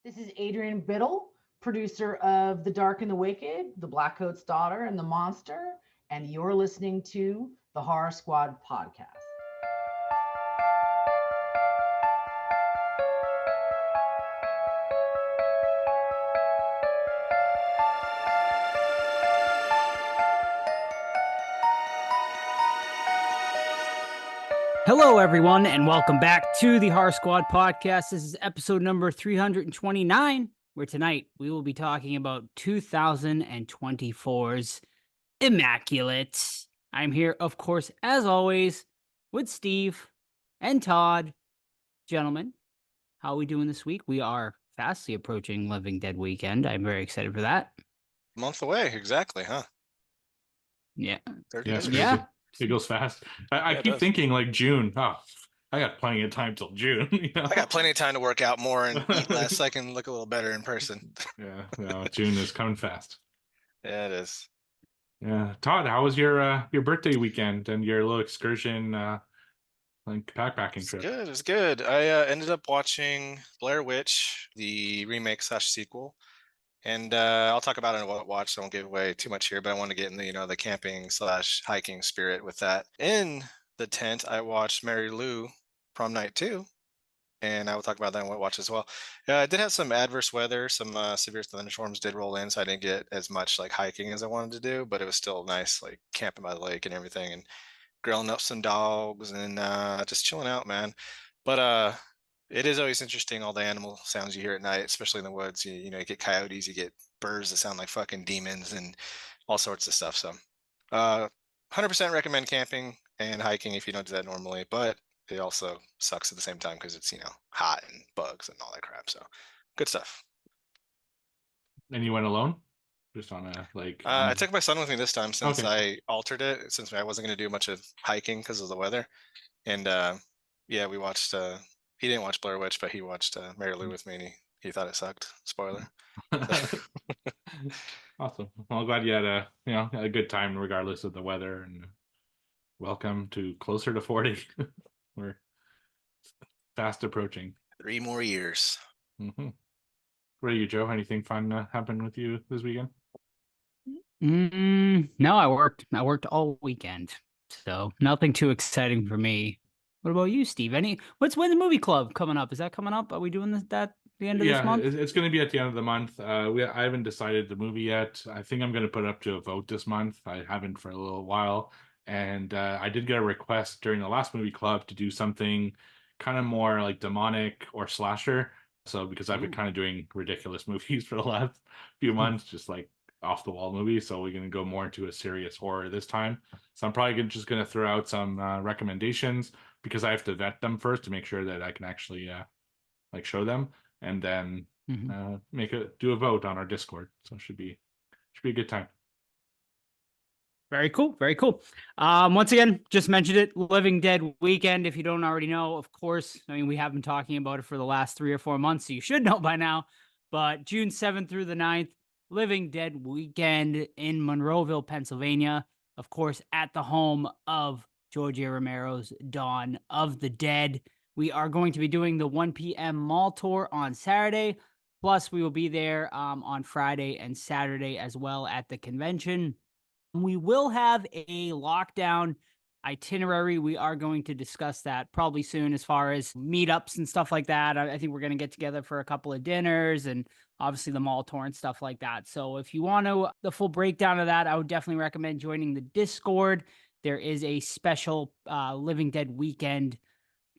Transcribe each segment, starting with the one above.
This is Adrian Biddle, producer of The Dark and the Wicked, The Blackcoat's Daughter, and The Monster, and you're listening to the Horror Squad podcast. Hello, everyone, and welcome back to the Horror Squad podcast. This is episode number 329, where tonight we will be talking about 2024's Immaculate. I'm here, of course, as always, with Steve and Todd. Gentlemen, how are we doing this week? We are fastly approaching Living Dead weekend. I'm very excited for that. A month away, exactly, huh? Yeah. 30 Yeah, days. it's crazy. It goes fast. I it keep does. thinking like June. Oh, I got plenty of time till June. I got plenty of time to work out more and eat less. So I can look a little better in person. Yeah, no, June is coming fast. Yeah, it is. Yeah, Todd, how was your birthday weekend and your little excursion, like backpacking It's trip? good. It's good. I ended up watching Blair Witch, the remake / sequel, and I'll talk about it in what I watched. I won't give away too much here, but I want to get in the camping / hiking spirit with that. In the tent, I watched Mary Lou Prom Night 2. And I will talk about that in what I watch as well. I did have some adverse weather, some severe thunderstorms did roll in, so I didn't get as much like hiking as I wanted to do, but it was still nice, like camping by the lake and everything, and grilling up some dogs and just chilling out, man. But it is always interesting all the animal sounds you hear at night, especially in the woods. You know, you get coyotes, you get birds that sound like fucking demons, and all sorts of stuff. So, 100% recommend camping and hiking if you don't do that normally, but it also sucks at the same time because it's hot and bugs and all that crap. So good stuff. And you went alone? Just on a I took my son with me this time since Okay. I altered it, since I wasn't going to do much of hiking because of the weather. And yeah, we watched. He didn't watch Blair Witch, but he watched Mary Lou with me, and he thought it sucked. Spoiler. Awesome. Well, I'm glad you had a good time regardless of the weather, and welcome to closer to 40. We're fast approaching. 3 more years. Mm-hmm. What about you, Joe? Anything fun happened with you this weekend? No, I worked all weekend, so nothing too exciting for me. What about you, Steve? When's the movie club coming up? Is that coming up? Are we doing that the end of this month? It's going to be at the end of the month. I haven't decided the movie yet. I think I'm going to put it up to a vote this month. I haven't for a little while, and I did get a request during the last movie club to do something kind of more like demonic or slasher. So because I've been kind of doing ridiculous movies for the last few months, just like off the wall movies, so we're going to go more into a serious horror this time. So I'm probably just going to throw out some recommendations because I have to vet them first to make sure that I can actually like show them, and then do a vote on our Discord. So it should be a good time. Very cool. Very cool. Once again, just mentioned it, Living Dead weekend. If you don't already know, of course, I mean, we have been talking about it for the last 3 or 4 months, so you should know by now. But June 7th through the 9th, Living Dead weekend in Monroeville, Pennsylvania. Of course, at the home of George A. Romero's Dawn of the Dead. We are going to be doing the 1 p.m. mall tour on Saturday. Plus, we will be there on Friday and Saturday as well at the convention. We will have a lockdown itinerary. We are going to discuss that probably soon as far as meetups and stuff like that. I think we're going to get together for a couple of dinners and obviously the mall tour and stuff like that. So if you want the full breakdown of that, I would definitely recommend joining the Discord. There is a special Living Dead weekend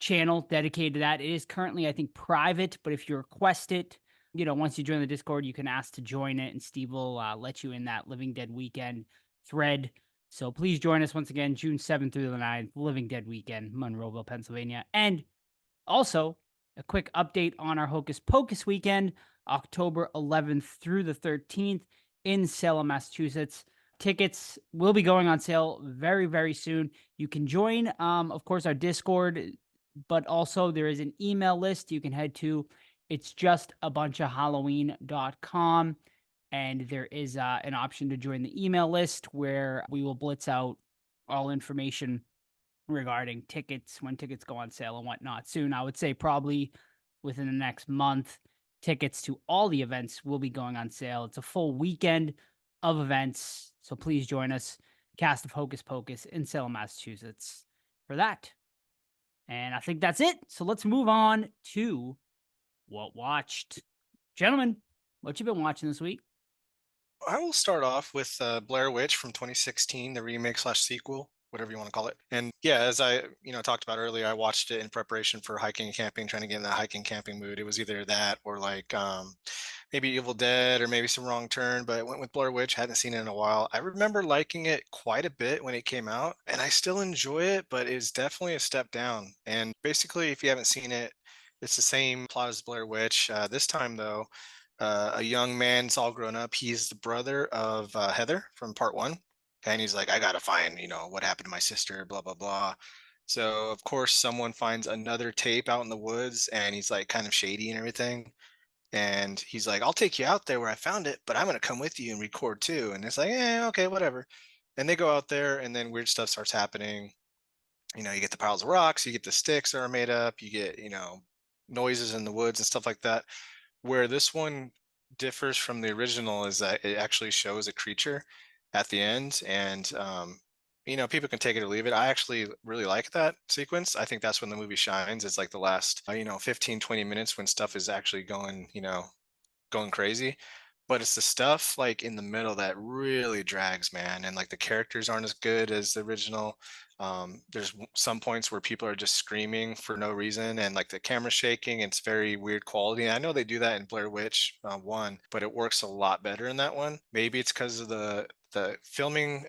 channel dedicated to that. It is currently, I think, private, but if you request it, once you join the Discord, you can ask to join it, and Steve will let you in that Living Dead weekend thread. So please join us once again, June 7th through the 9th, Living Dead weekend, Monroeville, Pennsylvania. And also, a quick update on our Hocus Pocus weekend, October 11th through the 13th in Salem, Massachusetts. Tickets will be going on sale very, very soon. You can join, of course, our Discord, but also there is an email list you can head to. It's just a bunch of Halloween.com. And there is an option to join the email list where we will blitz out all information regarding tickets, when tickets go on sale and whatnot soon. I would say probably within the next month. tickets to all the events will be going on sale. It's a full weekend of events. So please join us, cast of Hocus Pocus in Salem, Massachusetts for that. And I think that's it. So let's move on to what watched. Gentlemen, what you been watching this week? I will start off with Blair Witch from 2016, the remake slash sequel, whatever you want to call it. And yeah, as I talked about earlier, I watched it in preparation for hiking and camping, trying to get in that hiking camping mood. It was either that or like maybe Evil Dead or maybe some Wrong Turn, but I went with Blair Witch. Hadn't seen it in a while. I remember liking it quite a bit when it came out, and I still enjoy it, but it's definitely a step down. And basically, if you haven't seen it, it's the same plot as Blair Witch. This time, though, a young man's all grown up. He's the brother of Heather from part one. And he's like, I gotta find, what happened to my sister, blah, blah, blah. So of course someone finds another tape out in the woods, and he's like kind of shady and everything. And he's like, I'll take you out there where I found it, but I'm gonna come with you and record too. And it's like, okay, whatever. And they go out there, and then weird stuff starts happening. You get the piles of rocks, you get the sticks that are made up, you get, noises in the woods and stuff like that. Where this one differs from the original is that it actually shows a creature at the end, and people can take it or leave it. I actually really like that sequence. I think that's when the movie shines. It's like the last 15, 20 minutes when stuff is actually going crazy. But it's the stuff like in the middle that really drags, man. And like the characters aren't as good as the original. There's some points where people are just screaming for no reason, and like the camera's shaking. It's very weird quality. And I know they do that in Blair Witch 1, but it works a lot better in that one. Maybe it's because of the filming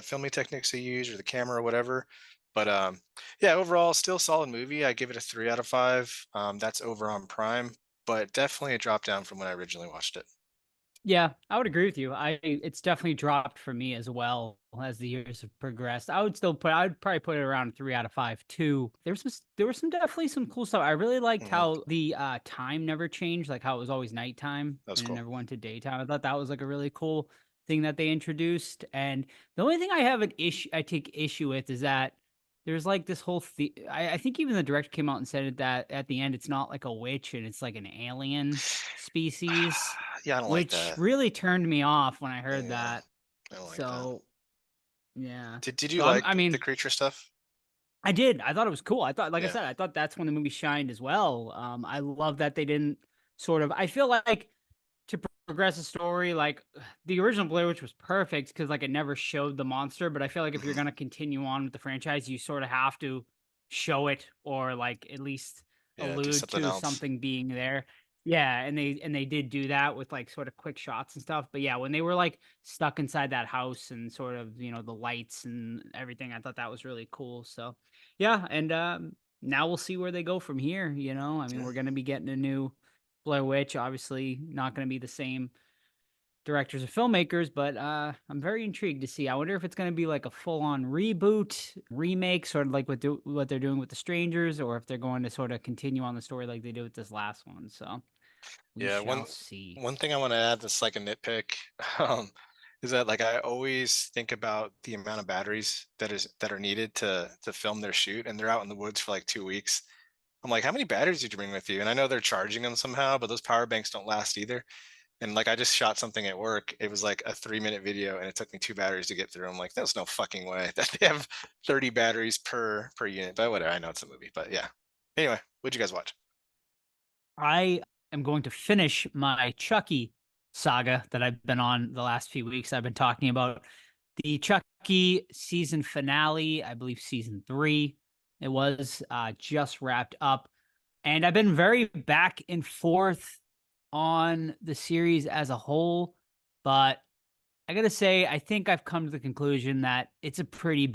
filming techniques they use, or the camera or whatever. But yeah, overall, still solid movie. I give it a 3 out of 5. That's over on Prime, but definitely a drop down from when I originally watched it. Yeah, I would agree with you. It's definitely dropped for me as well as the years have progressed. I would probably put it around 3 out of 5 too. There was some definitely some cool stuff. I really liked how the time never changed, like how it was always nighttime That's and cool. it never went to daytime. I thought that was like a really cool thing that they introduced. And the only thing I take issue with is that there's like this whole I think even the director came out and said it, that at the end it's not like a witch and it's like an alien species, Yeah, I don't like which that. really turned me off when I heard Yeah, that. I don't like that. So yeah. Did you So like I mean, the creature stuff? I did. I thought it was cool. I thought, like I Yeah. said, I thought that's when the movie shined as well. I love that they didn't sort of. I feel like to progress the story, like the original Blair Witch was perfect because like it never showed the monster. But I feel like if you're gonna continue on with the franchise, you sort of have to show it, or like at least Yeah, do allude something to else. something being there. Yeah, and they did do that with like sort of quick shots and stuff. But yeah, when they were like stuck inside that house and sort of, the lights and everything, I thought that was really cool. So yeah, and now we'll see where they go from here. I mean, Yeah. we're gonna be getting a new Blair Witch, obviously not gonna be the same directors or filmmakers, but I'm very intrigued to see. I wonder if it's going to be like a full-on reboot, remake, sort of like what they're doing with The Strangers, or if they're going to sort of continue on the story like they did with this last one. So we Yeah, shall see. one thing I want to add that's like a nitpick, um, is that like I always think about the amount of batteries that are needed to film their shoot, and they're out in the woods for like 2 weeks. I'm like, how many batteries did you bring with you? And I know they're charging them somehow, but those power banks don't last either. And like I just shot something at work. It was like a 3-minute video, and it took me 2 batteries to get through. I'm like, there's no fucking way that they have 30 batteries per unit. But whatever, I know it's a movie. But yeah. Anyway, what'd you guys watch? I am going to finish my Chucky saga that I've been on the last few weeks. I've been talking about the Chucky season finale, I believe season 3. It was just wrapped up. And I've been very back and forth on the series as a whole, but I gotta say, I think I've come to the conclusion that it's pretty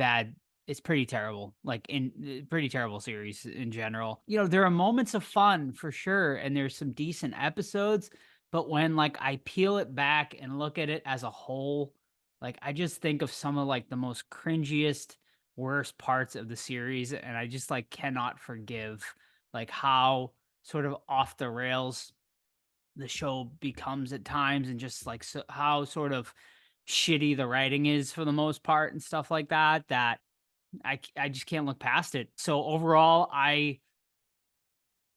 terrible, like in pretty terrible series in general. There are moments of fun for sure, and there's some decent episodes, but when like I peel it back and look at it as a whole, like I just think of some of like the most cringiest, worst parts of the series, and I just like cannot forgive like how sort of off the rails the show becomes at times, and just like how sort of shitty the writing is for the most part and stuff like that, that I just can't look past it. So overall, I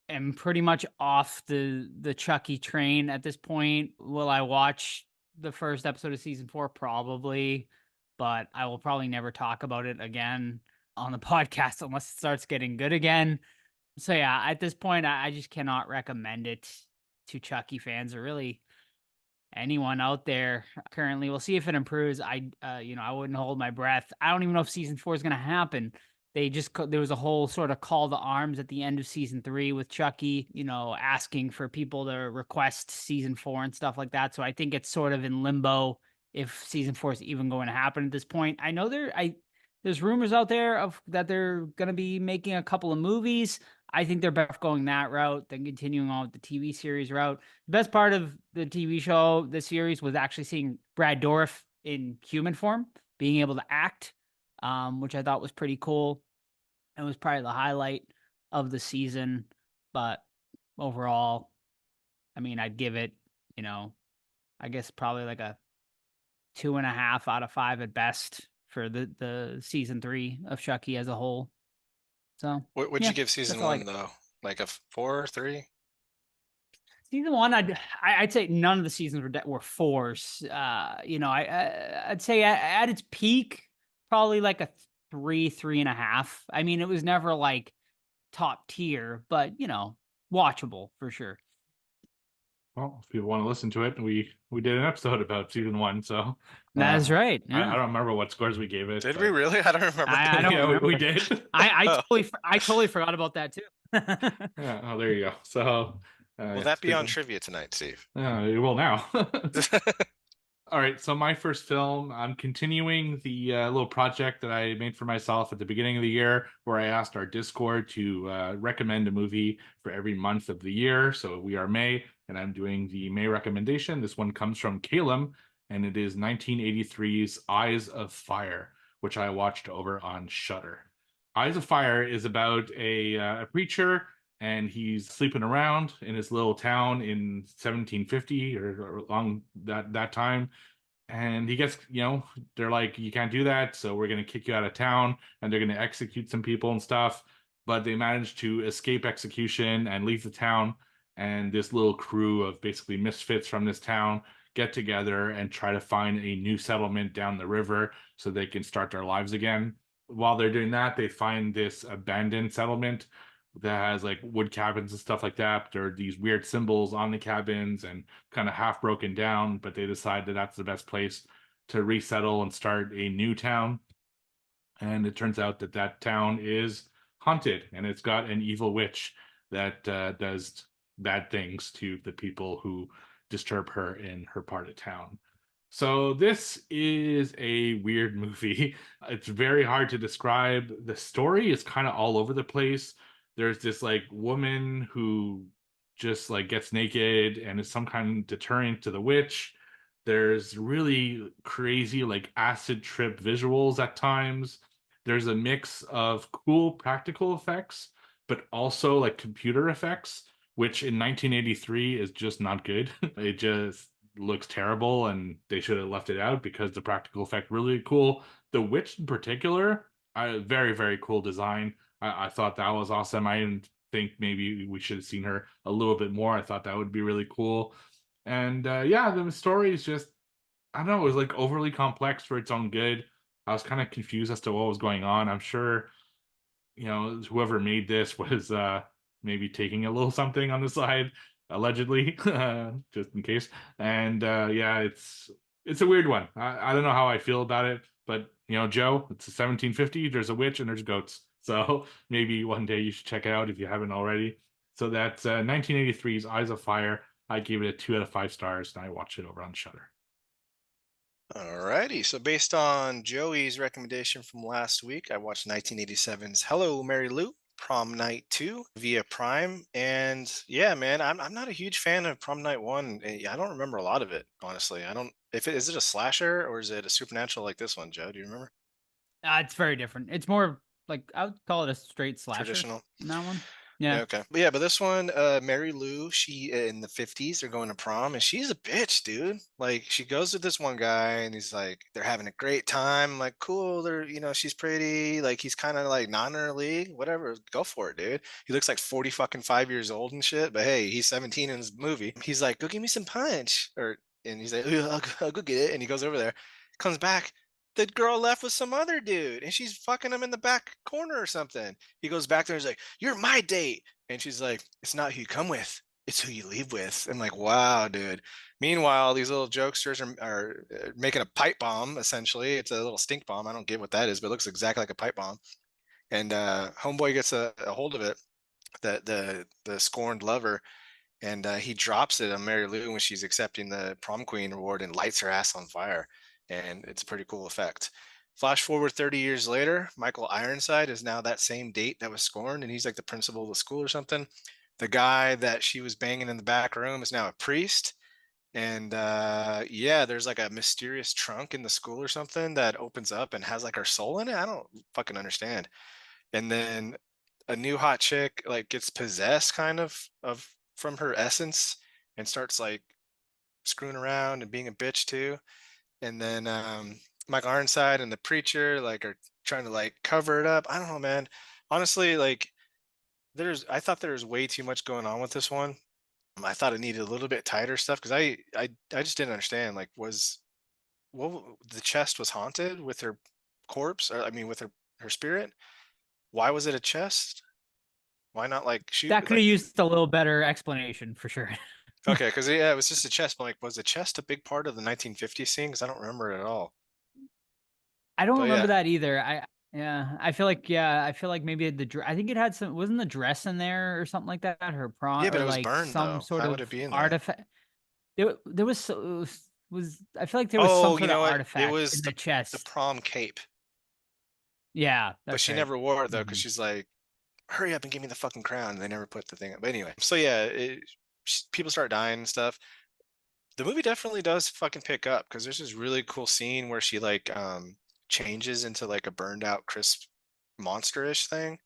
am pretty much off the Chucky train at this point. Will I watch the first episode of season 4? Probably, but I will probably never talk about it again on the podcast unless it starts getting good again. So yeah, at this point, I just cannot recommend it to Chucky fans or really anyone out there currently. We'll see if it improves. I wouldn't hold my breath. I don't even know if season 4 is going to happen. There was a whole sort of call to arms at the end of season 3 with Chucky, asking for people to request season 4 and stuff like that. So I think it's sort of in limbo if season 4 is even going to happen at this point. I know there's rumors out there of that they're going to be making a couple of movies. I think they're better off going that route than continuing on with the TV series route. The best part of the TV show, the series, was actually seeing Brad Dourif in human form, being able to act, which I thought was pretty cool. It was probably the highlight of the season. But overall, I mean, I'd give it, I guess probably like a 2.5 out of 5 at best for the season 3 of Chucky as a whole. So What would yeah, you give season that's all 1 though? Like a 4, 3? Season 1, I'd say none of the seasons were 4s. I'd say at its peak, probably like a 3, 3.5. I mean, it was never like top tier, but watchable for sure. Well, if you want to listen to it, we did an episode about season 1, so That's right. I Yeah. don't remember what scores we gave it. Did but- we really? I don't remember. I don't yeah, remember. we did. I Oh. totally forgot about that too. Yeah. Oh, there you go. So, Will that be on trivia tonight, Steve? It will now. All right. So my first film, I'm continuing the little project that I made for myself at the beginning of the year, where I asked our Discord to recommend a movie for every month of the year. So we are May, and I'm doing the May recommendation. This one comes from Calum, and it is 1983's Eyes of Fire, which I watched over on Shudder. Eyes of Fire is about a preacher, and he's sleeping around in his little town in 1750 or along that time. And he gets, they're like, you can't do that, so we're going to kick you out of town, and they're going to execute some people and stuff. But they manage to escape execution and leave the town. And this little crew of basically misfits from this town get together and try to find a new settlement down the river so they can start their lives again. While they're doing that, they find this abandoned settlement that has like wood cabins and stuff like that. There are these weird symbols on the cabins and kind of half broken down, but they decide that that's the best place to resettle and start a new town. And it turns out that that town is haunted, and it's got an evil witch that does bad things to the people who disturb her in her part of town. So this is a weird movie. It's very hard to describe. The story is kind of all over the place. There's this like woman who just like gets naked and is some kind of deterrent to the witch. There's really crazy like acid trip visuals at times. There's a mix of cool practical effects, but also like computer effects, which in 1983 is just not good. It just looks terrible, and they should have left it out because the practical effect really cool. The witch in particular, very, very cool design. I thought that was awesome. I didn't think maybe we should have seen her a little bit more. I thought that would be really cool. And yeah, the story is just, I don't know, it was like overly complex for its own good. I was kind of confused as to what was going on. I'm sure, whoever made this was maybe taking a little something on the side, allegedly, just in case. And yeah, it's a weird one. I don't know how I feel about it, but Joe, it's a 1750. There's a witch and there's goats. So maybe one day you should check it out if you haven't already. So that's 1983's Eyes of Fire. I gave it a 2 out of 5 stars, and I watched it over on Shudder. Alrighty, so based on Joey's recommendation from last week, I watched 1987's Hello, Mary Lou, Prom Night 2 via Prime. And yeah, man, I'm not a huge fan of Prom Night 1. I don't remember a lot of it, honestly. Is it a slasher or is it a supernatural like this one, Joe? Do you remember? It's very different. It's more like I would call it a straight slasher. Traditional. In that one. Yeah. Okay. But yeah, but this one, Mary Lou, she in the 50s, they're going to prom and she's a bitch, dude. Like she goes with this one guy and he's like, they're having a great time. I'm like, cool, they're, she's pretty. Like he's kind of like not in her league. Whatever, go for it, dude. He looks like 40 fucking 5 years old and shit. But hey, he's 17 in his movie. He's like, go give me some punch. And he's like, I'll go get it. And he goes over there, comes back. The girl left with some other dude and she's fucking him in the back corner or something. He goes back there and he's like, you're my date. And she's like, it's not who you come with, it's who you leave with. I'm like, wow, dude. Meanwhile, these little jokesters are making a pipe bomb, essentially. It's a little stink bomb. I don't get what that is, but it looks exactly like a pipe bomb. And homeboy gets a hold of it, the scorned lover, and he drops it on Mary Lou when she's accepting the prom queen award and lights her ass on fire. And it's a pretty cool effect. Flash forward 30 years later, Michael Ironside is now that same date that was scorned, and he's like the principal of the school or something. The guy that she was banging in the back room is now a priest. And yeah, there's like a mysterious trunk in the school or something that opens up and has like her soul in it. I don't fucking understand. And then a new hot chick like gets possessed kind of from her essence and starts like screwing around and being a bitch too. And then Mike Ironside and the preacher like are trying to like cover it up. I don't know, man. Honestly, like I thought there was way too much going on with this one. I thought it needed a little bit tighter stuff because I just didn't understand like the chest was haunted with her corpse, or I mean with her spirit. Why was it a chest? Why not like shoot That could like have used a little better explanation for sure. okay, because yeah, it was just a chest, but like was the chest a big part of the 1950s scene? Because I don't remember it at all. I don't But remember yeah, that either. I feel like maybe I think it had some, wasn't the dress in there or something like that, her prom, yeah, but or it was like burned some though. sort How would of it be in there? artifact. There was I feel like there was some Oh, you sort of know what? It artifact was in the the chest. prom cape, Yeah, but that's she right. never wore it though because Mhm. she's like, hurry up and give me the fucking crown. And they never put the thing up. But anyway, so yeah, people start dying and stuff. The movie definitely does fucking pick up because there's this really cool scene where she like changes into like a burned out crisp monsterish thing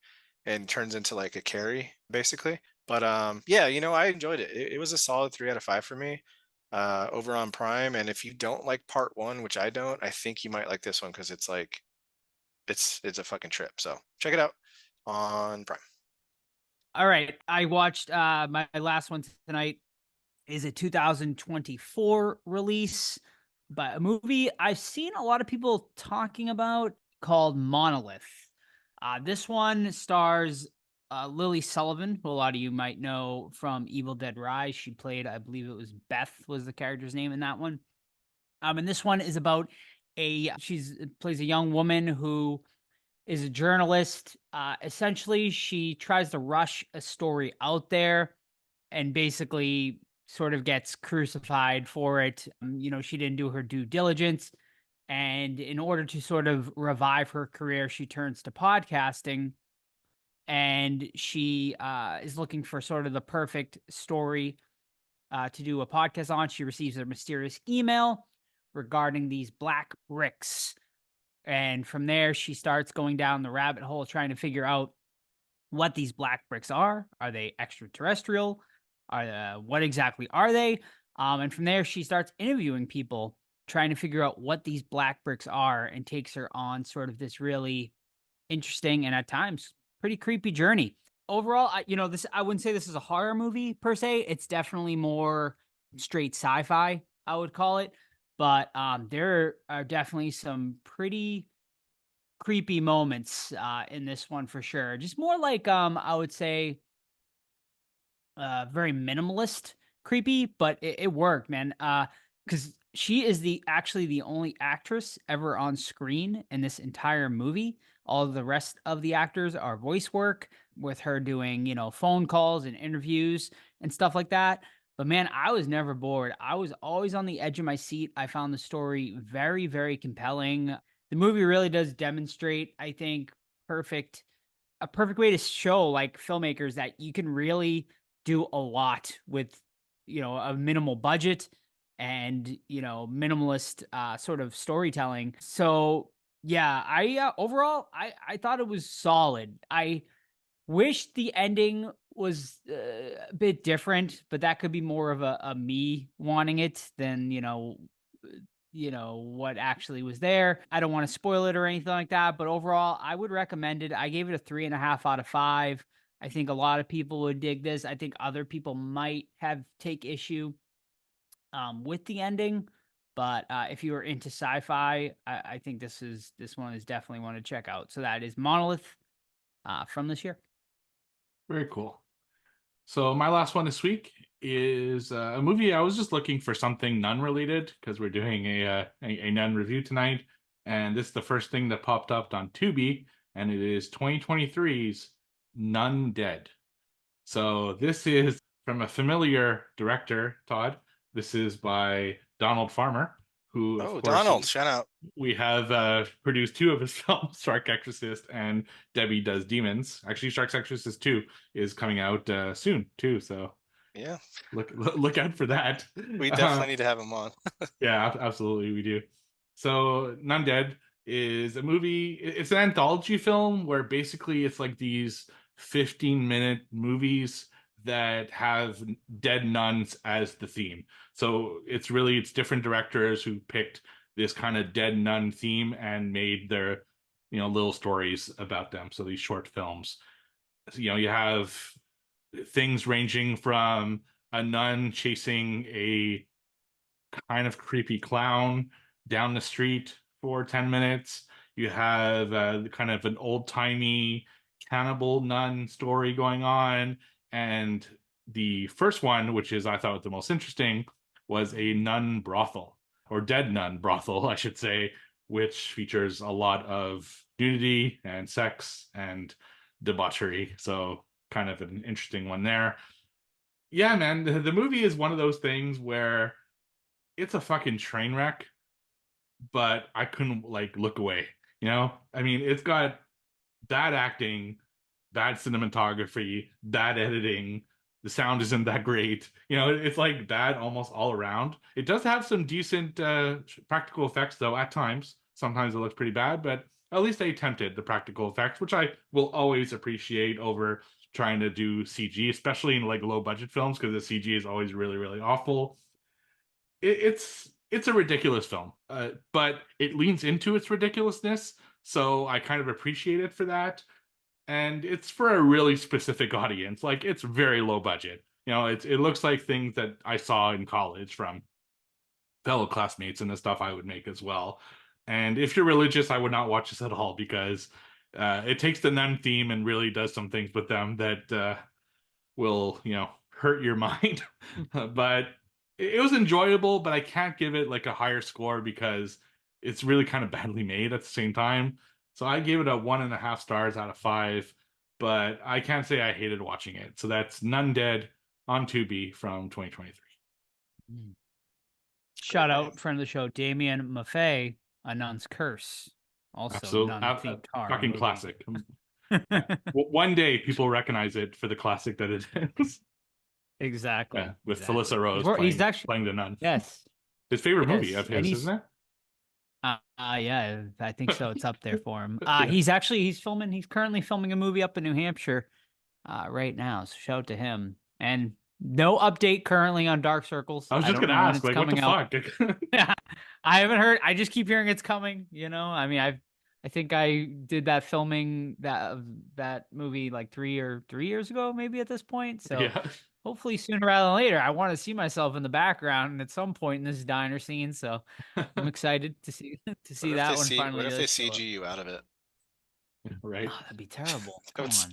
and turns into like a Carrie basically. But yeah, I enjoyed it. It was a solid 3 out of 5 for me over on Prime. And if you don't like part one, which I don't, I think you might like this one because it's like it's a fucking trip. So check it out on Prime. All right, I watched my last one tonight is a 2024 release, but a movie I've seen a lot of people talking about called Monolith. This one stars Lily Sullivan, who a lot of you might know from Evil Dead Rise. She played, I believe it was Beth was the character's name in that one. And this one is about she's plays a young woman who is a journalist. Essentially, she tries to rush a story out there and basically sort of gets crucified for it. She didn't do her due diligence. And in order to sort of revive her career, she turns to podcasting, and she is looking for sort of the perfect story to do a podcast on. She receives a mysterious email regarding these black bricks. And from there, she starts going down the rabbit hole trying to figure out what these black bricks are. Are they extraterrestrial? What exactly are they? And from there, she starts interviewing people, trying to figure out what these black bricks are, and takes her on sort of this really interesting and at times pretty creepy journey. Overall, I wouldn't say this is a horror movie per se. It's definitely more straight sci-fi, I would call it. But there are definitely some pretty creepy moments in this one for sure. Just more like I would say very minimalist creepy, but it worked, man. Because she is actually the only actress ever on screen in this entire movie. All of the rest of the actors are voice work, with her doing, phone calls and interviews and stuff like that. But man, I was never bored. I was always on the edge of my seat. I found the story very, very compelling. The movie really does demonstrate, I think, perfect a perfect way to show like filmmakers that you can really do a lot with a minimal budget and minimalist sort of storytelling. So yeah, I overall I thought it was solid. I wish the ending was a bit different, but that could be more of a me wanting it than, what actually was there. I don't want to spoil it or anything like that, but overall, I would recommend it. I gave it a 3.5 out of 5. I think a lot of people would dig this. I think other people might take issue with the ending, but if you are into sci-fi, I think this one is definitely one to check out. So that is Monolith from this year. Very cool. So my last one this week is a movie. I was just looking for something nun related because we're doing a nun review tonight, and this is the first thing that popped up on Tubi, and it is 2023's Nun Dead. So this is from a familiar director, Todd. This is by Donald Farmer, who, of course, Donald, shout out. We have produced 2 of his films, Shark Exorcist and Debbie Does Demons. Actually, Shark Exorcist 2 is coming out soon too, so yeah, look out for that. We definitely need to have him on. Yeah, absolutely, we do. So Nun Dead is a movie. It's an anthology film where basically it's like these 15-minute movies that have dead nuns as the theme. So it's different directors who picked this kind of dead nun theme and made their little stories about them. So these short films, you have things ranging from a nun chasing a kind of creepy clown down the street for 10 minutes. You have kind of an old-timey cannibal nun story going on. And the first one, which is I thought the most interesting, was a nun brothel, or dead nun brothel, I should say, which features a lot of nudity and sex and debauchery. So kind of an interesting one there. Yeah, man, the movie is one of those things where it's a fucking train wreck, but I couldn't look away. I mean, it's got bad acting, bad cinematography, bad editing. The sound isn't that great. It's like bad almost all around. It does have some decent practical effects though at times. Sometimes it looks pretty bad, but at least they attempted the practical effects, which I will always appreciate over trying to do CG, especially in low budget films, because the CG is always really, really awful. It's a ridiculous film, but it leans into its ridiculousness, so I kind of appreciate it for that. And it's for a really specific audience. It's very low budget. It looks like things that I saw in college from fellow classmates and the stuff I would make as well. And if you're religious, I would not watch this at all, because it takes the nun theme and really does some things with them that will hurt your mind. But it was enjoyable, but I can't give it a higher score because it's really kind of badly made at the same time. So I gave it a 1.5 stars out of 5, but I can't say I hated watching it. So that's Nun Dead on Tubi from 2023. Shout out friend of the show, Damien Maffei, A Nun's Curse. Also absolutely nun-themed horror fucking movie. Classic. Yeah. One day people recognize it for the classic that it is. Exactly. Yeah, with exactly. Felissa Rose playing the nun. Yes. His favorite movie of his, isn't it? Yeah, I think so. It's up there for him. Yeah. He's currently filming a movie up in New Hampshire right now. So shout out to him. And no update currently on Dark Circles. I was just gonna ask, what the fuck? Yeah, I haven't heard. I just keep hearing it's coming. I mean, I think I did that filming that movie 3 years ago, maybe at this point. So Yeah. hopefully sooner rather than later, I want to see myself in the background at some point in this diner scene. So I'm excited to see that one finally. What if they CG you out of it? Right. Oh, that'd be terrible. Come on.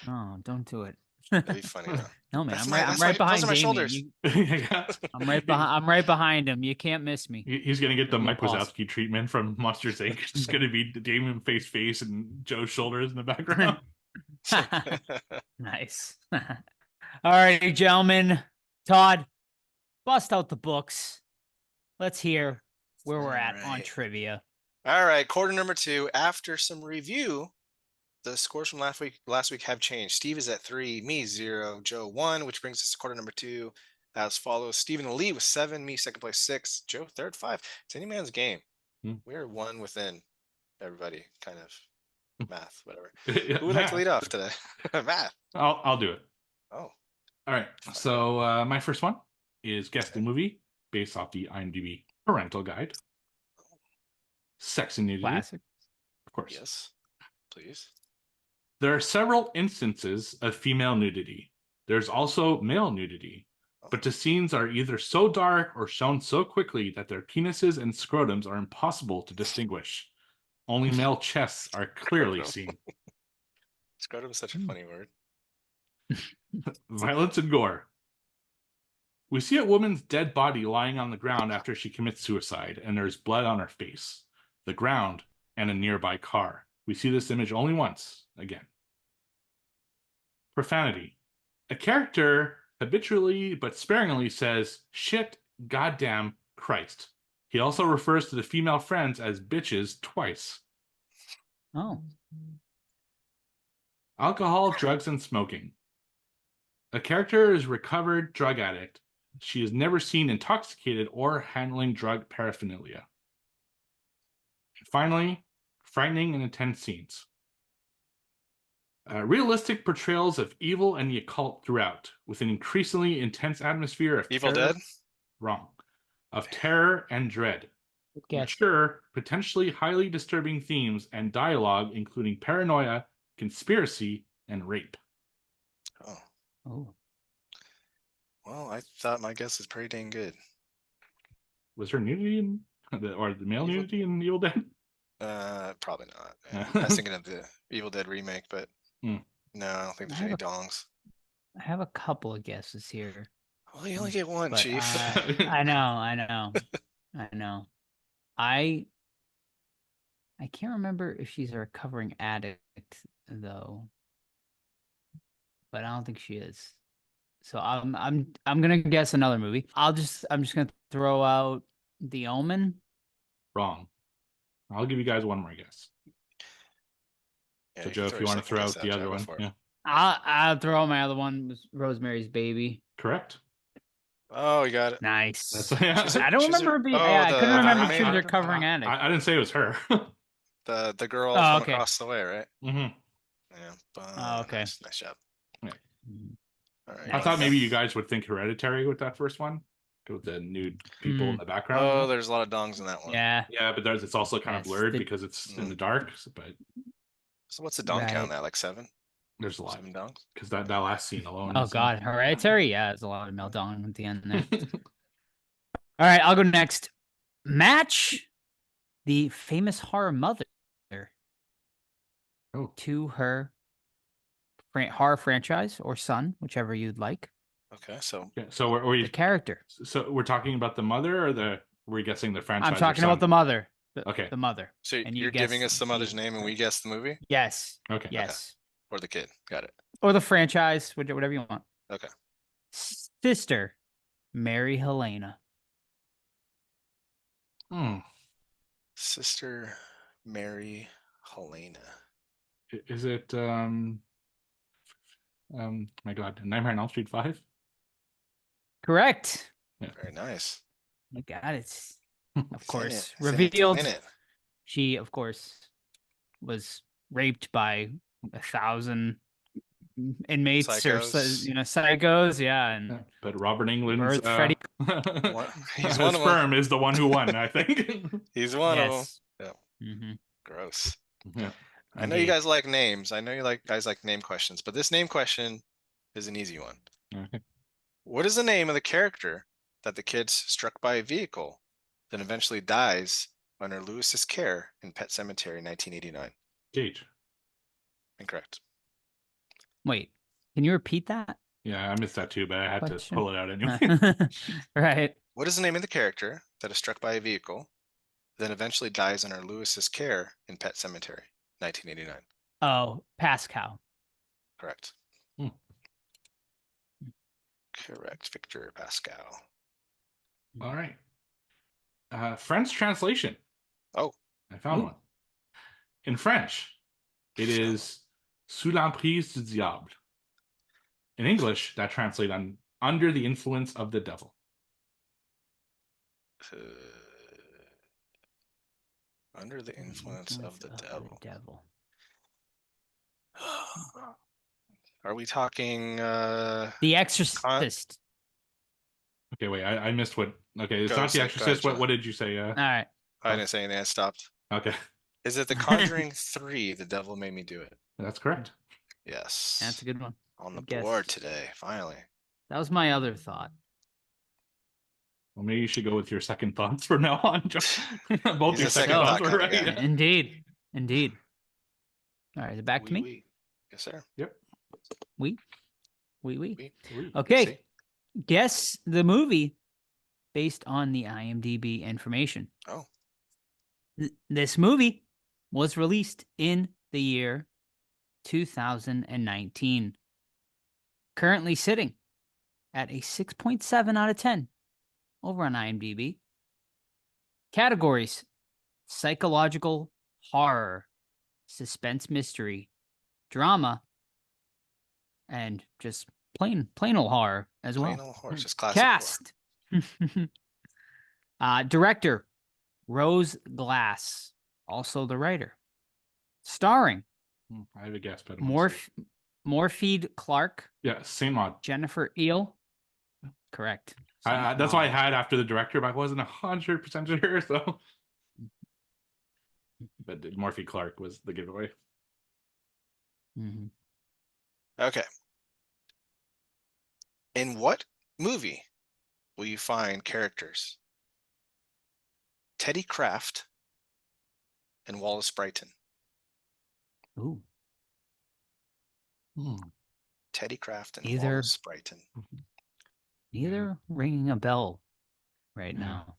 No, don't do it. That'd be funny though. No, man, I'm right behind my Damien. shoulders. I'm right behind him. You can't miss me. He's gonna get the Mike Wazowski treatment from Monsters Inc. It's gonna be Damien face and Joe's shoulders in the background. Nice. All right, gentlemen. Todd, bust out the books. Let's hear where we're at on trivia. All right, quarter number 2. After some review, the scores from last week have changed. Steve is at 3, me 0, Joe 1, which brings us to quarter number 2 as follows. Stephen and Lee with 7, me second place 6, Joe third 5. It's any man's game. We're one within everybody, kind of. Math, whatever. Yeah, Who would like to math. lead off today? Math. I'll do it. Oh, All right. So my first one is guess the movie based off the IMDb parental guide. Sex and nudity, Classic. of course. yes, please. There are several instances of female nudity. There's also male nudity, but the scenes are either so dark or shown so quickly that their penises and scrotums are impossible to distinguish. Only male chests are clearly seen. Scrotum is such a funny word. Violence and gore. We see a woman's dead body lying on the ground after she commits suicide, and there's blood on her face, the ground, and a nearby car. We see this image only once, again. Profanity. A character habitually but sparingly says, shit, goddamn, Christ. He also refers to the female friends as bitches twice. Oh. Alcohol, drugs, and smoking. A character is recovered drug addict. She is never seen intoxicated or handling drug paraphernalia. And finally, frightening and intense scenes. Realistic portrayals of evil and the occult throughout, with an increasingly intense atmosphere of Evil terror. Dead? Wrong. Of terror and dread. Good guess. Mature, potentially highly disturbing themes and dialogue, including paranoia, conspiracy, and rape. Oh, Oh. well, I thought my guess was pretty dang good. Was there nudity in, or the male Evil- nudity in Evil Dead? Probably not. I was thinking of the Evil Dead remake, but Hmm. no, I don't think there's I any have dongs. I have a couple of guesses here. Well, you only get one, But Chief. I know. I can't remember if she's a recovering addict though. But I don't think she is. So I'm gonna guess another movie. I'm just gonna throw out The Omen. Wrong. I'll give you guys one more guess. Yeah, So, you Joe, can if throw you your want to second throw guess out the other Joe, go one. for it. Yeah. I'll throw out my other one, was Rosemary's Baby. Correct. Oh, you got it. Nice. That's, yeah. She's a- I don't she's a- remember being. oh, Yeah, I the couldn't remember if she was a remake? recovering addict. I didn't say it was her. The girl Oh, from okay. across the way, right? Mm-hmm. Yeah. Oh, okay. Nice job. Yeah. All right. I thought maybe you guys would think Hereditary with that first one, with the nude people in the background. Oh, there's a lot of dongs in that one. Yeah. Yeah, but it's also kind of Yes, blurred the- because it's in the dark. But So what's the dong count Right. on that? Like 7? there's a lot 7 dongs? because that last scene alone. Oh is, God, Hereditary. Yeah, there's a lot of meltdown at the end there. All right, I'll go next. Match the famous horror mother Oh. to her horror franchise or son, whichever you'd like. Okay, so Yeah, so The character. so we're talking about the mother, or we're guessing the franchise? I'm or talking about son? the mother. Okay. The mother. so And you you're giving guess us the mother's the- name and we guess the movie Yes. Okay. Yes. or the kid. Got it. Or the franchise, whatever you want. Okay. Sister Mary Helena. Hmm. Sister Mary Helena. Is it my God, Nightmare on Elm Street 5? Correct. Very nice. My God, it's He's of in course it. He's in it to revealed. win it. She, of course, was raped by 1,000 inmates or Psychos. psychos. Yeah, and Yeah, but Robert England's Birth Freddy- He's his one of them. sperm is the one who won, I think. He's one of them. yes. Mhm. Gross. Yeah. I know you Indeed. guys like names. I know you guys like name questions, but this name question is an easy one. Okay. What is the name of the character that the kid's struck by a vehicle, then eventually dies under Lewis's care in Pet Cemetery 1989? Gage. Incorrect. Wait, can you repeat that? Yeah, I missed that too, but I had Question. to pull it out anyway. Right. What is the name of the character that is struck by a vehicle, then eventually dies under Lewis's care in Pet Cemetery 1989? Oh, Pascal. Correct. Hmm. Correct, Victor Pascal. All right. French translation. Oh. I found Ooh. one. In French, it is Sous l'emprise du diable. In English, that translates on under the influence of the devil. Under the influence of the devil. Are we talking The Exorcist. Okay, wait, I missed what. Okay, it's Go, not The go Exorcist. ahead, What did you say? All right. I didn't say anything. I stopped. Okay, Is it The Conjuring 3? The Devil Made Me Do It. that's correct. Yes. That's a good one. On the Good guess. board today, finally. That was my other thought. Well, maybe you should go with your second thoughts from now on. Both He's your a second second thoughts thought were kinda right. guy. Yeah. Indeed. Indeed. All right. Is it back to me? Oui. Yes, sir. Yep. We. Oui. Okay. See? Guess the movie based on the IMDb information. Oh. This movie was released in the year 2019. Currently sitting at a 6.7 out of 10 over on IMDb. Categories: psychological horror, suspense mystery, drama, and just plain old horror as well. Plain old horse. Just classic horror. Cast. Director Rose Glass, also the writer. Starring I have a guess, but I don't wanna say it. Morpheed Clark, Yeah, same odd. Jennifer Eel. Correct. That's why I had after the director, but I wasn't 100% sure. So, but Morphe Clark was the giveaway. Mm-hmm. Okay. In what movie will you find characters Teddy Kraft and Wallace Brighton? Ooh. Teddy Kraft and Either- Wallace Brighton. Neither ringing a bell right Yeah. now.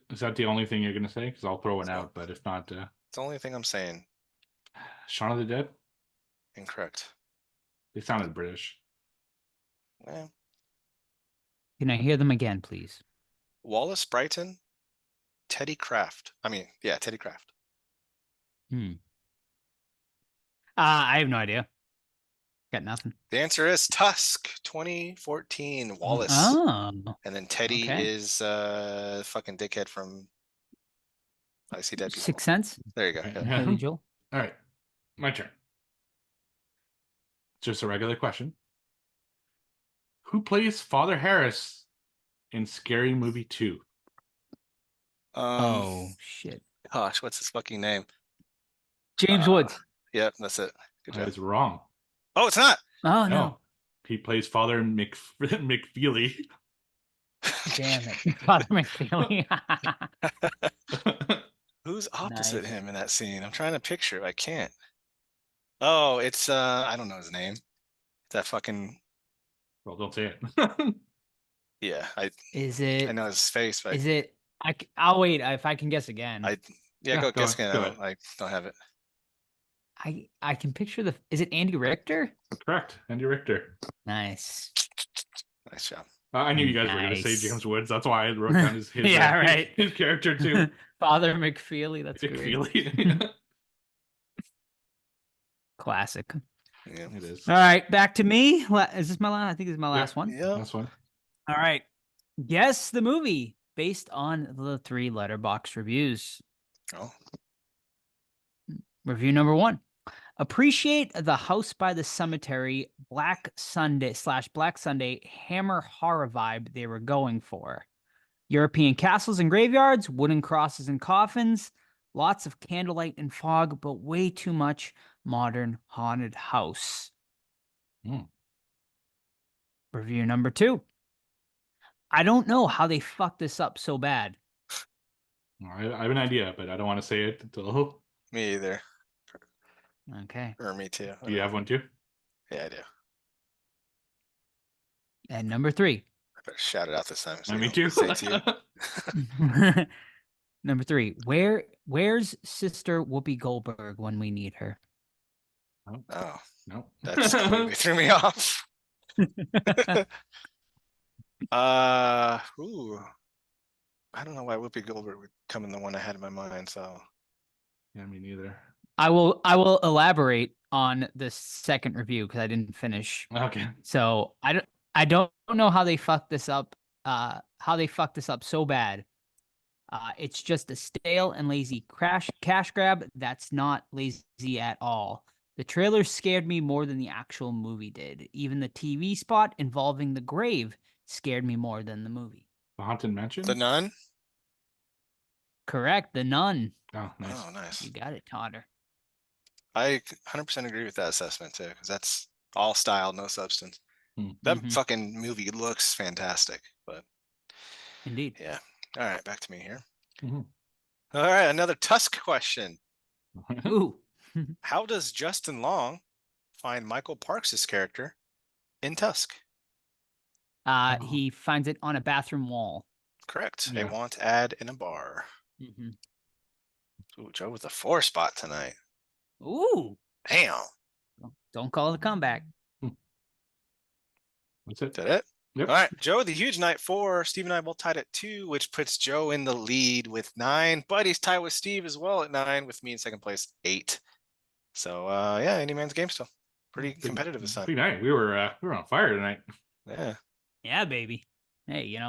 Is that the only thing you're gonna say? Because I'll throw one So- out, but if not, It's the only thing I'm saying. Shaun of the Dead. Incorrect. They sounded British. Well, Can I hear them again, please? Wallace Brighton, Teddy Kraft. Teddy Kraft. I have no idea. Got nothing. The answer is Tusk, 2014. Wallace. Oh, And then Teddy okay. is fucking dickhead from I See Dead People. Sixth Sense. There you go. Right. Yeah. Yeah. Haley Joel. All right, my turn. Just a regular question. Who plays Father Harris in Scary Movie 2? Oh shit. Gosh, what's his fucking name? James Woods. Yep, that's it. Good I job. was wrong. Oh, it's not. Oh no. He plays Father McFeely. Damn it. Father McFeely. Who's opposite Nice. him in that scene? I'm trying to picture it. I can't. Oh, it's I don't know his name. That fucking Well, don't say it. yeah. Is it? I know his face, but Is it? I'll wait if I can guess again. yeah, go guess ahead, again. go ahead. I don't have it. I can picture the. Is it Andy Richter? Correct, Andy Richter. Nice. Nice job. I knew you guys were going to say Nice. James Woods. That's why I wrote down his Yeah, right. his character too. Father McFeely. That's great. McFeely. Classic. Yeah. It is. All right, back to me. Is this my last? I think this is my last one. Yeah. That's one. All right. Guess the movie based on the 3 letterbox reviews. Oh. Review number 1. Appreciate the House by the Cemetery Black Sunday Hammer horror vibe they were going for. European castles and graveyards, wooden crosses and coffins, lots of candlelight and fog, but way too much modern haunted house. Review number 2. I don't know how they fucked this up so bad. I have an idea, but I don't want to say it until. Me either. Okay. Or me too. Do you have one too? Yeah, I do. And number 3. I better shout it out this time. Me you too. don't say it to you. Number 3. Where's Sister Whoopi Goldberg when we need her? Oh, No. that just completely threw me off. Ooh. I don't know why Whoopi Goldberg would come in the one I had in my mind. So Yeah, me neither. I will elaborate on the second review because I didn't finish. Okay. So I don't know how they fucked this up. How they fucked this up so bad. It's just a stale and lazy cash grab that's not lazy at all. The trailer scared me more than the actual movie did. Even the TV spot involving the grave scared me more than the movie. The Haunted Mansion? The Nun. Correct. The Nun. Oh, nice. Oh, nice. You got it, Totter. I 100% agree with that assessment too, because that's all style, no substance. That Mhm. fucking movie looks fantastic, but Indeed. yeah. All right, back to me here. Mhm. All right, another Tusk question. Ooh. How does Justin Long find Michael Parks' character in Tusk? He finds it on a bathroom wall. Correct. Yeah. A want ad in a bar. Mhm. Ooh, Joe with a 4 spot tonight. Ooh. Damn. Don't call it a comeback. That's it. Is that it? Yep. All right, Joe, the huge night 4. Steve and I both tied at 2, which puts Joe in the lead with 9. But he's tied with Steve as well at 9, with me in second place, 8. So yeah, any man's game still. Pretty competitive this time. Pretty nice. We were on fire tonight. Yeah. Yeah, baby. Hey,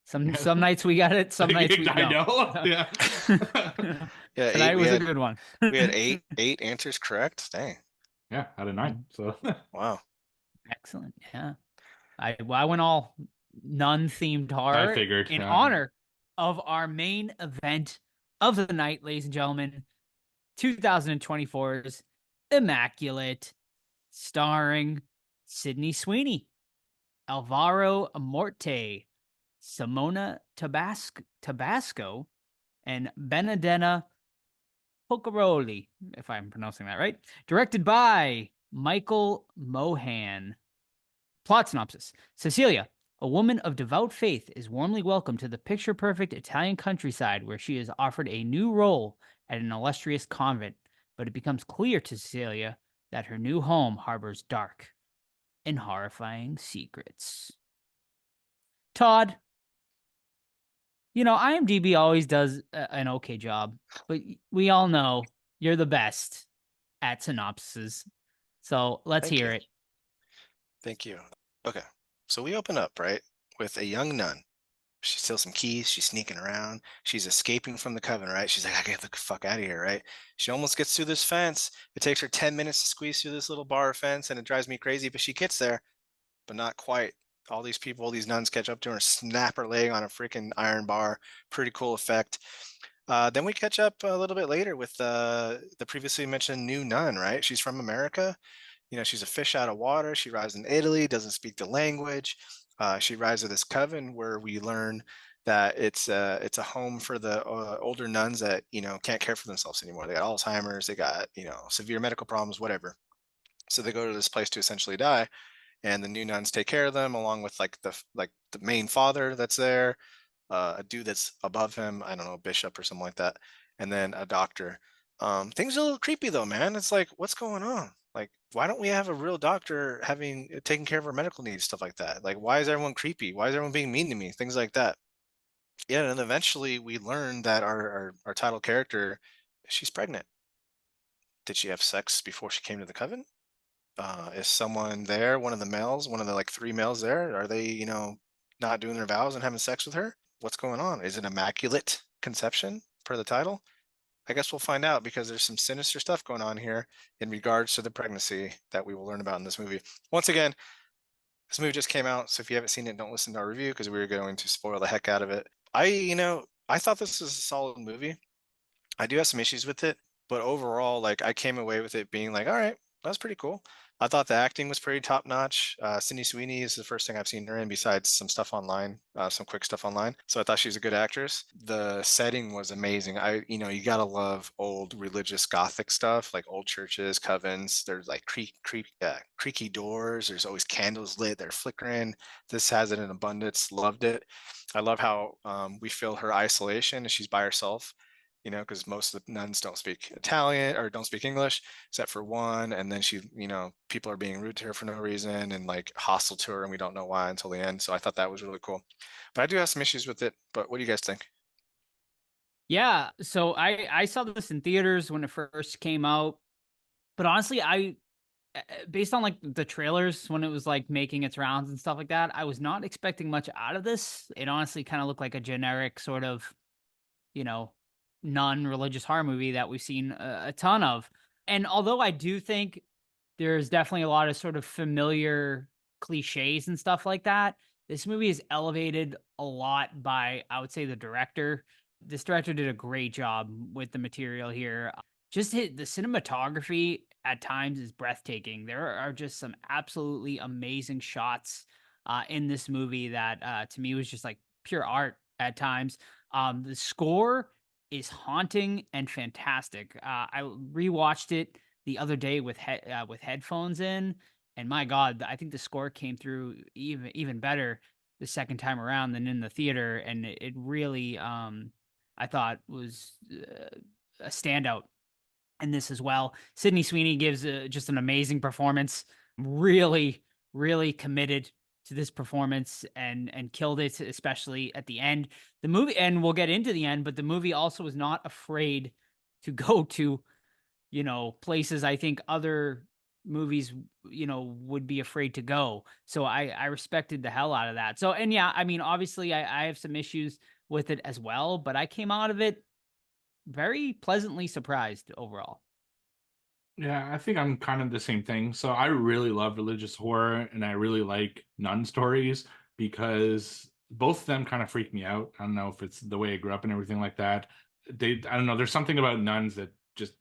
some nights we got it, some nights we don't. I know. Yeah. Yeah, Tonight was we a had, good one. we had eight answers correct. Dang. Yeah, out of 9. So Wow. Excellent. Yeah. I went all nun-themed horror figured, in yeah. honor of our main event of the night, ladies and gentlemen. 2024's Immaculate, starring Sydney Sweeney, Alvaro Morte, Simona Tabasco, and Benedetta Pocaroli, if I'm pronouncing that right. Directed by Michael Mohan. Plot synopsis. Cecilia, a woman of devout faith, is warmly welcomed to the picture-perfect Italian countryside where she is offered a new role at an illustrious convent, but it becomes clear to Cecilia that her new home harbors dark and horrifying secrets. Todd, IMDb always does an okay job, but we all know you're the best at synopses. So let's Thank hear you. it. Thank you. Okay. So we open up, right, with a young nun. She steals some keys. She's sneaking around. She's escaping from the coven, right? She's like, I gotta get the fuck out of here, right? She almost gets through this fence. It takes her 10 minutes to squeeze through this little bar fence, and it drives me crazy, but she gets there, but not quite. All these people, these nuns catch up to her and snap her leg on a freaking iron bar. Pretty cool effect. Then we catch up a little bit later with the previously mentioned new nun, right? She's from America. She's a fish out of water. She arrives in Italy, doesn't speak the language. She arrives at this coven where we learn that it's a home for the older nuns that can't care for themselves anymore. They got Alzheimer's, they got severe medical problems, whatever. So they go to this place to essentially die, and the new nuns take care of them, along with the main father that's there, a dude that's above him, I don't know, a bishop or something like that, and then a doctor. Things are a little creepy though, man. It's like, what's going on? Like, why don't we have a real doctor taking care of our medical needs, stuff like that? Like, why is everyone creepy? Why is everyone being mean to me? Things like that. Yeah, and eventually we learn that our title character, she's pregnant. Did she have sex before she came to the coven? Is someone there, one of the males, one of the like 3 males there? Are they, not doing their vows and having sex with her? What's going on? Is it immaculate conception per the title? I guess we'll find out, because there's some sinister stuff going on here in regards to the pregnancy that we will learn about in this movie. Once again, this movie just came out, so if you haven't seen it, don't listen to our review, because we were going to spoil the heck out of it. I thought this was a solid movie. I do have some issues with it, but overall, like, I came away with it being like, all right, that's pretty cool. I thought the acting was pretty top notch. Sydney Sweeney is the first thing I've seen her in, besides some stuff online, some quick stuff online. So I thought she was a good actress. The setting was amazing. You gotta love old religious Gothic stuff, like old churches, covens. There's like creaky doors. There's always candles lit. They're flickering. This has it in abundance. Loved it. I love how we feel her isolation, and she's by herself. Because most of the nuns don't speak Italian or don't speak English, except for one. And then she, people are being rude to her for no reason and like hostile to her, and we don't know why until the end. So I thought that was really cool. But I do have some issues with it. But what do you guys think? Yeah, so I saw this in theaters when it first came out, but honestly, based on like the trailers when it was like making its rounds and stuff like that, I was not expecting much out of this. It honestly kind of looked like a generic sort of, non-religious horror movie that we've seen a ton of. And although I do think there's definitely a lot of sort of familiar cliches and stuff like that, this movie is elevated a lot by, I would say, the director. This director did a great job with the material here. Just the cinematography at times is breathtaking. There are just some absolutely amazing shots in this movie that to me was just like pure art at times. The score is haunting and fantastic. I rewatched it the other day with headphones in, and my God, I think the score came through even better the second time around than in the theater, and it really I thought was a standout in this as well. Sydney Sweeney gives just an amazing performance. Really, really committed to this performance and killed it, especially at the end. The movie, and we'll get into the end, but the movie also was not afraid to go to, places I think other movies, would be afraid to go. So I respected the hell out of that. So, and yeah, I mean, obviously I have some issues with it as well, but I came out of it very pleasantly surprised overall. Yeah, I think I'm kind of the same thing. So I really love religious horror and I really like nun stories because both of them kind of freak me out. I don't know if it's the way I grew up and everything like that. I don't know, there's something about nuns that just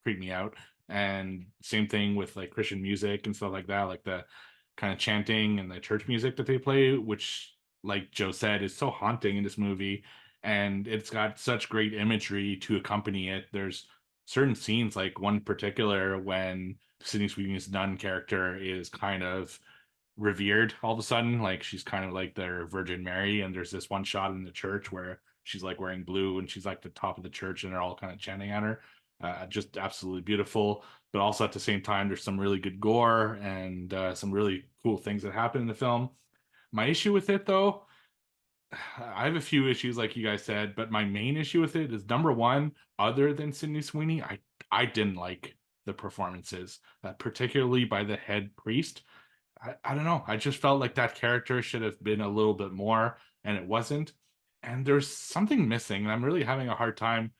freak me out. And same thing with like Christian music and stuff like that, like the kind of chanting and the church music that they play, which, like Joe said, is so haunting in this movie. And it's got such great imagery to accompany it. There's certain scenes, like one particular when Sydney Sweeney's nun character is kind of revered all of a sudden, like she's kind of like their Virgin Mary, and there's this one shot in the church where she's like wearing blue and she's like the top of the church and they're all kind of chanting at her. Just absolutely beautiful, but also at the same time there's some really good gore and some really cool things that happen in the film. My issue with it, though, I have a few issues, like you guys said, but my main issue with it is, number one, other than Sydney Sweeney, I didn't like the performances, particularly by the head priest. I don't know. I just felt like that character should have been a little bit more, and it wasn't. And there's something missing, and I'm really having a hard time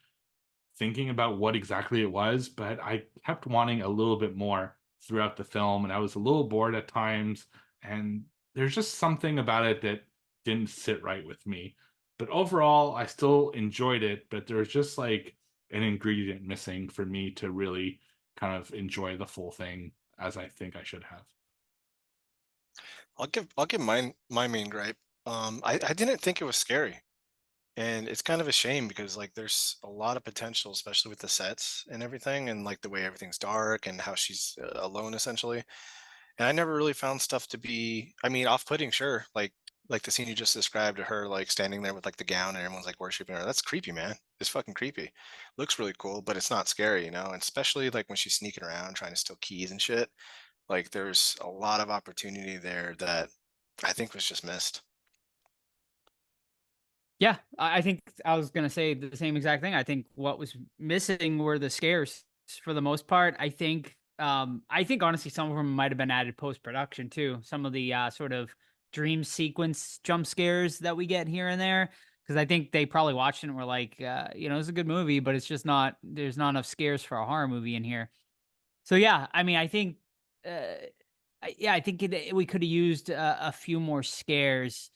thinking about what exactly it was, but I kept wanting a little bit more throughout the film, and I was a little bored at times, and there's just something about it that didn't sit right with me. But overall, I still enjoyed it, but there's just like an ingredient missing for me to really kind of enjoy the full thing as I think I should have. I'll give my main gripe. I didn't think it was scary. And it's kind of a shame because like there's a lot of potential, especially with the sets and everything, and like the way everything's dark and how she's alone essentially. And I never really found stuff to be, I mean, off-putting, sure. Like the scene you just described of her like standing there with like the gown and everyone's like worshiping her. That's creepy, man. It's fucking creepy. Looks really cool, but it's not scary, And especially like when she's sneaking around trying to steal keys and shit. Like there's a lot of opportunity there that I think was just missed. Yeah, I think I was gonna say the same exact thing. I think what was missing were the scares for the most part. I think honestly some of them might have been added post production too. Some of the sort of dream sequence jump scares that we get here and there, because I think they probably watched it and were like, it's a good movie, but it's just not. There's not enough scares for a horror movie in here. So yeah, I mean, I think, I think we could have used a few more scares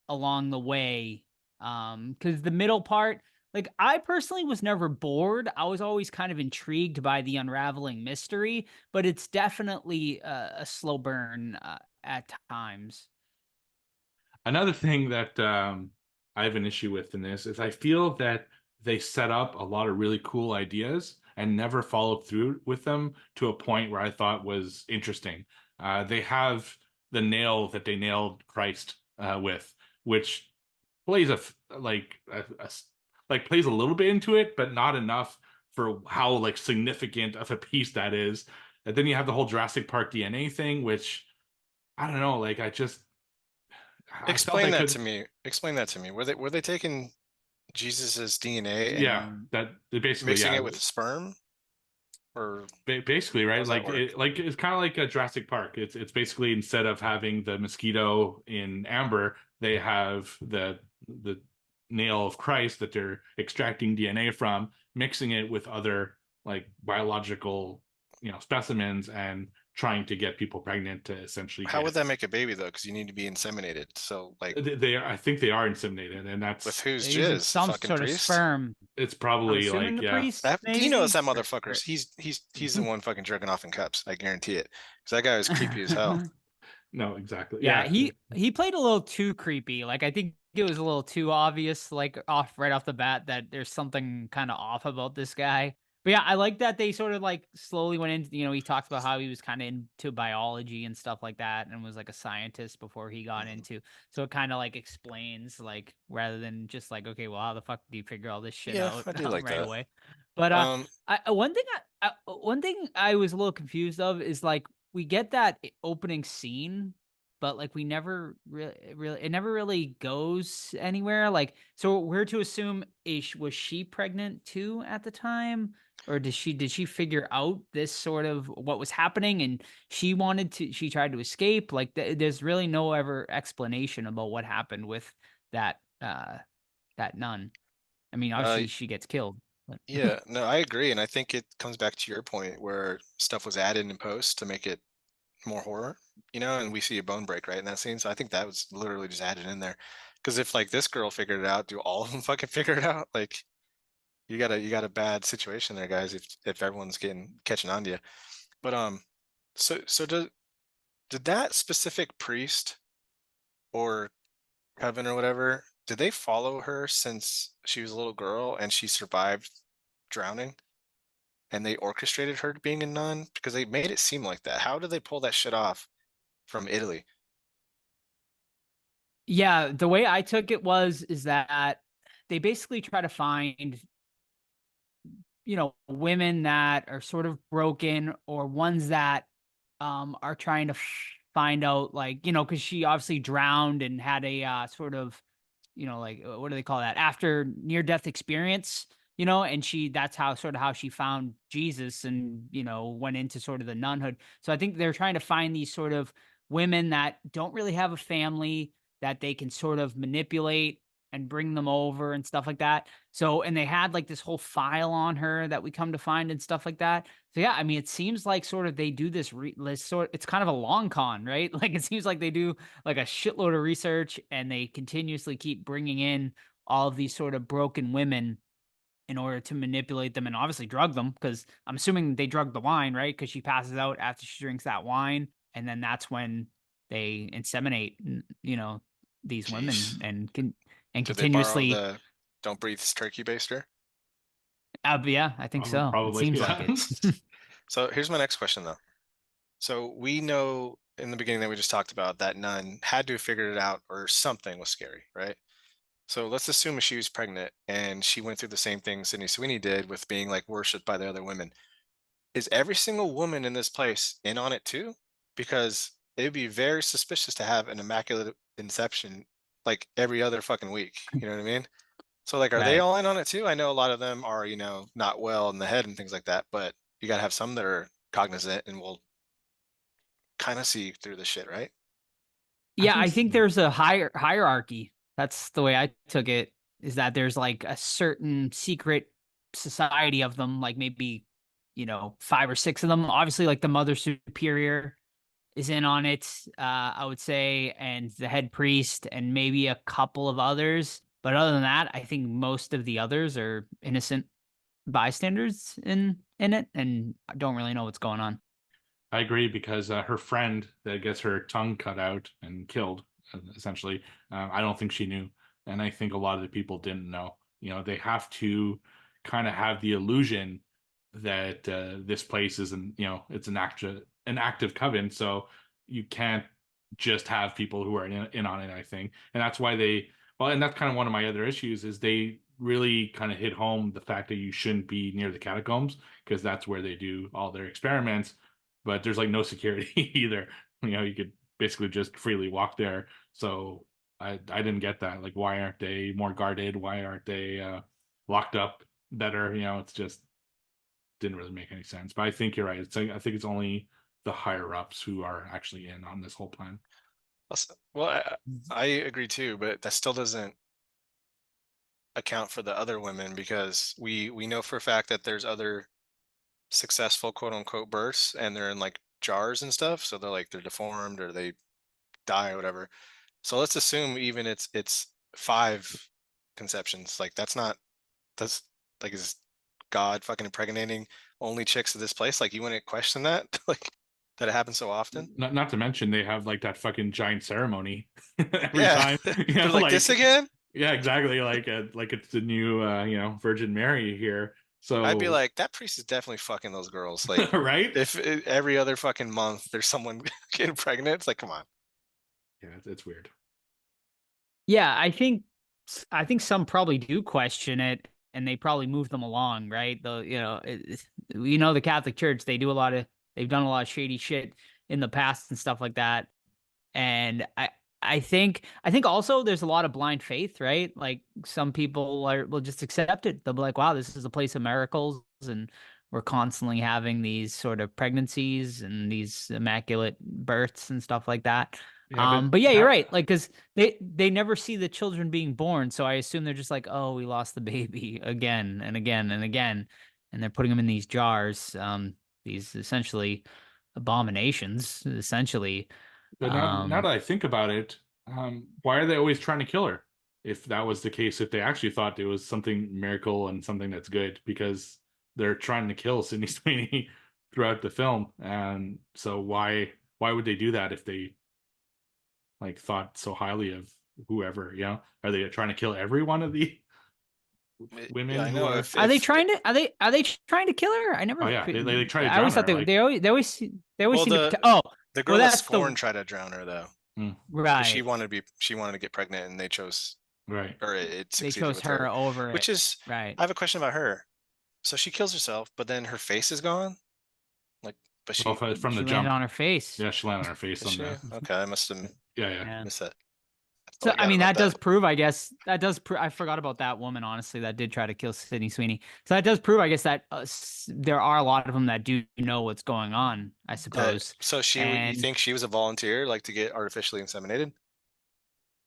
along the way. Because the middle part, like I personally was never bored. I was always kind of intrigued by the unraveling mystery, but it's definitely a slow burn at times. Another thing that I have an issue with in this is I feel that they set up a lot of really cool ideas and never followed through with them to a point where I thought was interesting. They have the nail that they nailed Christ with, which plays like plays a little bit into it, but not enough for how like significant of a piece that is. And then you have the whole Jurassic Park DNA thing, which I don't know, like I felt Explain I that could. to me. Explain that to me. Were they taking Jesus's DNA Yeah, and that basically, mixing yeah, it with sperm, or basically, how right? does that work? Like it's kind of like a Jurassic Park. It's basically, instead of having the mosquito in amber, they have the nail of Christ that they're extracting DNA from, mixing it with other like biological, specimens and trying to get people pregnant to essentially How get. would that make a baby though? Because you need to be inseminated. So like, I think they are inseminated, and with that's whose They're using jizz? The some fucking sort of priest? sperm. it's I'm probably assuming like, the yeah, priest, That he knows maybe. that motherfuckers. He's the one fucking jerking off in cups. I guarantee it. Because that guy was creepy as hell. no, exactly, Yeah, yeah. he played a little too creepy. Like I think it was a little too obvious, like right off the bat, that there's something kind of off about this guy. But yeah, I like that they sort of like slowly went into, he talked about how he was kind of into biology and stuff like that, and was like a scientist before he got Mhm. into. So it kind of like explains, like, rather than just like, okay, well, how the fuck do you figure all this shit Yeah, out I do like right that. away? But Um, one thing I was a little confused of is like we get that opening scene, but like we never really it never really goes anywhere. Like, so we're to assume, was she pregnant too at the time, or did she figure out this sort of what was happening, and she tried to escape? Like there's really no ever explanation about what happened with that that nun. I mean, uh, obviously she gets killed, but yeah, no, I agree, and I think it comes back to your point where stuff was added in post to make it more horror, and we see a bone break right in that scene. So I think that was literally just added in there. Because if like this girl figured it out, do all of them fucking figure it out? Like you got a bad situation there, guys. If everyone's catching on to you, but so did that specific priest or coven or whatever, did they follow her since she was a little girl and she survived drowning? And they orchestrated her being a nun because they made it seem like that. How did they pull that shit off from Italy? yeah, the way I took it is that they basically try to find, women that are sort of broken, or ones that are trying to find out, like, because she obviously drowned and had a sort of, like, what do they call that, after near death experience, and that's how she found Jesus, and went into sort of the nunhood. So I think they're trying to find these sort of women that don't really have a family, that they can sort of manipulate and bring them over and stuff like that. So, and they had like this whole file on her that we come to find and stuff like that. So yeah, I mean, it seems like sort of they do this sort. It's kind of a long con, right? Like it seems like they do like a shitload of research, and they continuously keep bringing in all of these sort of broken women in order to manipulate them and obviously drug them, because I'm assuming they drug the wine, right? Because she passes out after she drinks that wine, and then that's when they inseminate, these women, Jeez. and Did they borrow continuously. the "Don't Breathe" turkey baster? Yeah, I think so. It Probably, seems like yeah. it. So here's my next question though. So we know in the beginning that we just talked about that nun had to have figured it out or something was scary, right? So let's assume she was pregnant and she went through the same thing Sydney Sweeney did with being like worshipped by the other women. Is every single woman in this place in on it too? Because it'd be very suspicious to have an immaculate inception like every other fucking week. You know what I mean? So like, are they Right. all in on it too? I know a lot of them are, not well in the head and things like that, but you gotta have some that are cognizant and will kind of see through the shit, right? I Yeah, think I think there's a hierarchy. That's the way I took it, is that there's like a certain secret society of them, like maybe, five or six of them. Obviously, like the Mother Superior is in on it, I would say, and the head priest, and maybe a couple of others. But other than that, I think most of the others are innocent bystanders in it, and I don't really know what's going on. I agree, because her friend that gets her tongue cut out and killed, essentially, I don't think she knew, and I think a lot of the people didn't know. They have to kind of have the illusion that this place isn't, it's an active coven, so you can't just have people who are in on it. I think, and that's why and that's kind of one of my other issues, is they really kind of hit home the fact that you shouldn't be near the catacombs, because that's where they do all their experiments, but there's like no security either. You could basically just freely walk there. So I didn't get that. Like, why aren't they more guarded? Why aren't they locked up better? It's just didn't really make any sense. But I think you're right. I think it's only the higher ups who are actually in on this whole plan. Well, I agree too, but that still doesn't account for the other women because we know for a fact that there's other successful quote unquote births and they're in like jars and stuff, so they're deformed or they die or whatever. So let's assume even it's 5 conceptions. Like that's like is God fucking impregnating only chicks of this place? Like you wouldn't question that? Like that it happens so often? Not to mention they have like that fucking giant ceremony every Yeah. time. You They're know, like this again? yeah, exactly. Like it's the new Virgin Mary here. I'd be So like, that priest is definitely fucking those girls. Like, right? if every other fucking month there's someone getting pregnant, it's like, come on. Yeah, it's weird. Yeah, I think some probably do question it, and they probably move them along, right? The Catholic Church, they've done a lot of shady shit in the past and stuff like that. And I think also there's a lot of blind faith, right? Like some people will just accept it. They'll be like, wow, this is a place of miracles, and we're constantly having these sort of pregnancies and these immaculate births and stuff like that. Yeah, but But yeah, you're that, right. Like, because they never see the children being born, so I assume they're just like, oh, we lost the baby again and again and again, and they're putting them in these jars, these essentially abominations, essentially. but now that Um, I think about it, why are they always trying to kill her? If that was the case, if they actually thought it was something miracle and something that's good, because they're trying to kill Sydney Sweeney throughout the film, and so why would they do that if they like thought so highly of whoever? You know, are they trying to kill every one of the Yeah, women I who know. are? If are they if trying to are they trying to kill her? I Oh never. yeah, they try to I always drown thought her. Like, they always well, seem to. the Oh, the well, girl that that's scorn the tried to drown her though, mm, because right. she wanted to get pregnant, and they chose, right. or it They succeeded chose with her her. over Which it. is, Right. I have a question about her. So she kills herself, but then her face is gone. Like, but Well, she from the She landed jump, on her face. yeah, she landed on her face is on she the. okay? I must have Yeah, yeah. Yeah. missed that. That's all So I I got mean about that does that. prove, I guess that does prove. I forgot about that woman. Honestly, that did try to kill Sydney Sweeney. So that does prove, I guess, that there are a lot of them that do know what's going on, I suppose. So you And think she was a volunteer, like to get artificially inseminated,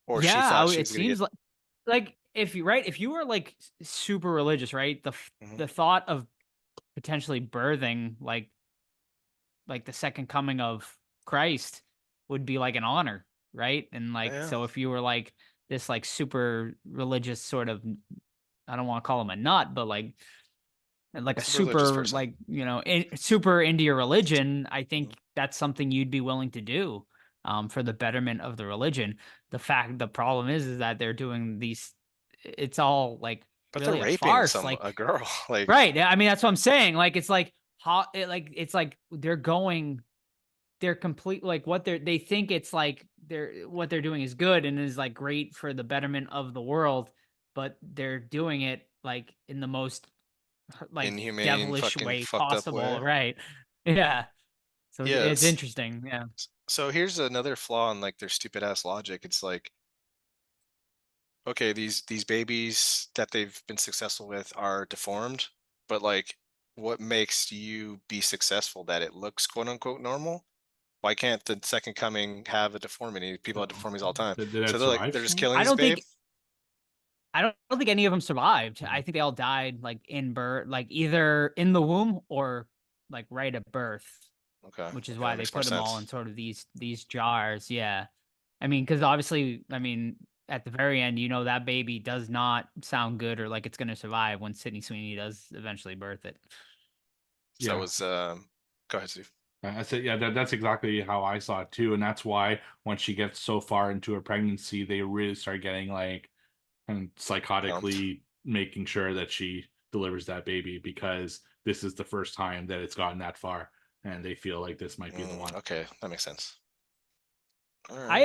or she yeah, thought she it was gonna get? seems like if you were like super religious, right? Mhm. The thought of potentially birthing like the second coming of Christ would be like an honor, right? And like Yeah, so if you were like this like super religious sort of, I don't want to call him a nut, but like a super religious super person. like super into your religion, I Mhm. think that's something you'd be willing to do for the betterment of the religion. The problem is that they're doing these, it's all like But they're really a raping farce. Like, a girl. Like, right. I mean, that's what I'm saying. Like, it's like it's like they're complete, like they think it's like what they're doing is good and is like great for the betterment of the world, but they're doing it like in the most like inhumane, devilish fucking way fucked up possible, way. right? Yeah. So it's Yes. interesting. Yeah. So here's another flaw in like their stupid ass logic. It's like, okay, these babies that they've been successful with are deformed, but like, what makes you be successful that it looks quote unquote normal? Why can't the second coming have a deformity? People have deformities all the time. Did that So survive? they're just Shane? killing I these don't babe. think I don't think any of them survived. I Mhm. think they all died like in birth, like either in the womb or like right at birth, Okay, which is okay, why that they makes more put them all in sense. sort of these jars. Yeah. I mean, because obviously, I mean, at the very end, that baby does not sound good or like it's going to survive when Sydney Sweeney does eventually birth it. So that Yeah, was go ahead, Steve. I said, yeah, that's exactly how I saw it too, and that's why when she gets so far into her pregnancy, they really start getting like and Pumped. psychotically making sure that she delivers that baby because this is the first time that it's gotten that far, and they feel like this might be the one. Okay, that makes sense. All right.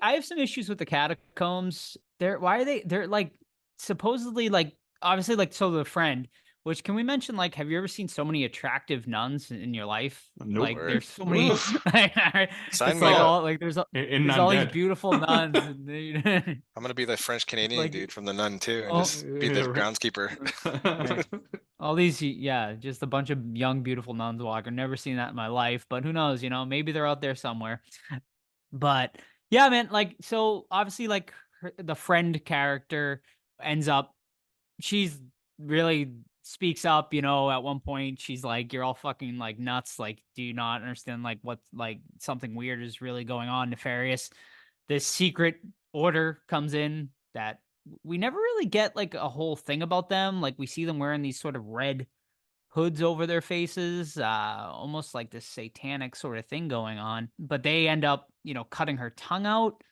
I have some issues with the catacombs. They're like supposedly like obviously like so the friend, which can we mention like have you ever seen so many attractive nuns in your life? Nope. Like Word. there's so many Oof. Sign it's me like up. all like In there's all these Undead. beautiful nuns and I'm gonna be the French Canadian like dude from the Nun too, and oh just be the groundskeeper. right. All these, yeah, just a bunch of young, beautiful nuns walking. Never seen that in my life, but who knows? Maybe they're out there somewhere. But yeah, man, like, so obviously, like, the friend character ends up, she's really speaks up, you know, at one point she's like, you're all fucking like nuts. Like, do you not understand like what, like something weird is really going on, nefarious? This secret order comes in that we never really get like a whole thing about them. Like we see them wearing these sort of red hoods over their faces, almost like this satanic sort of thing going on. But they end up, you know, cutting her tongue out.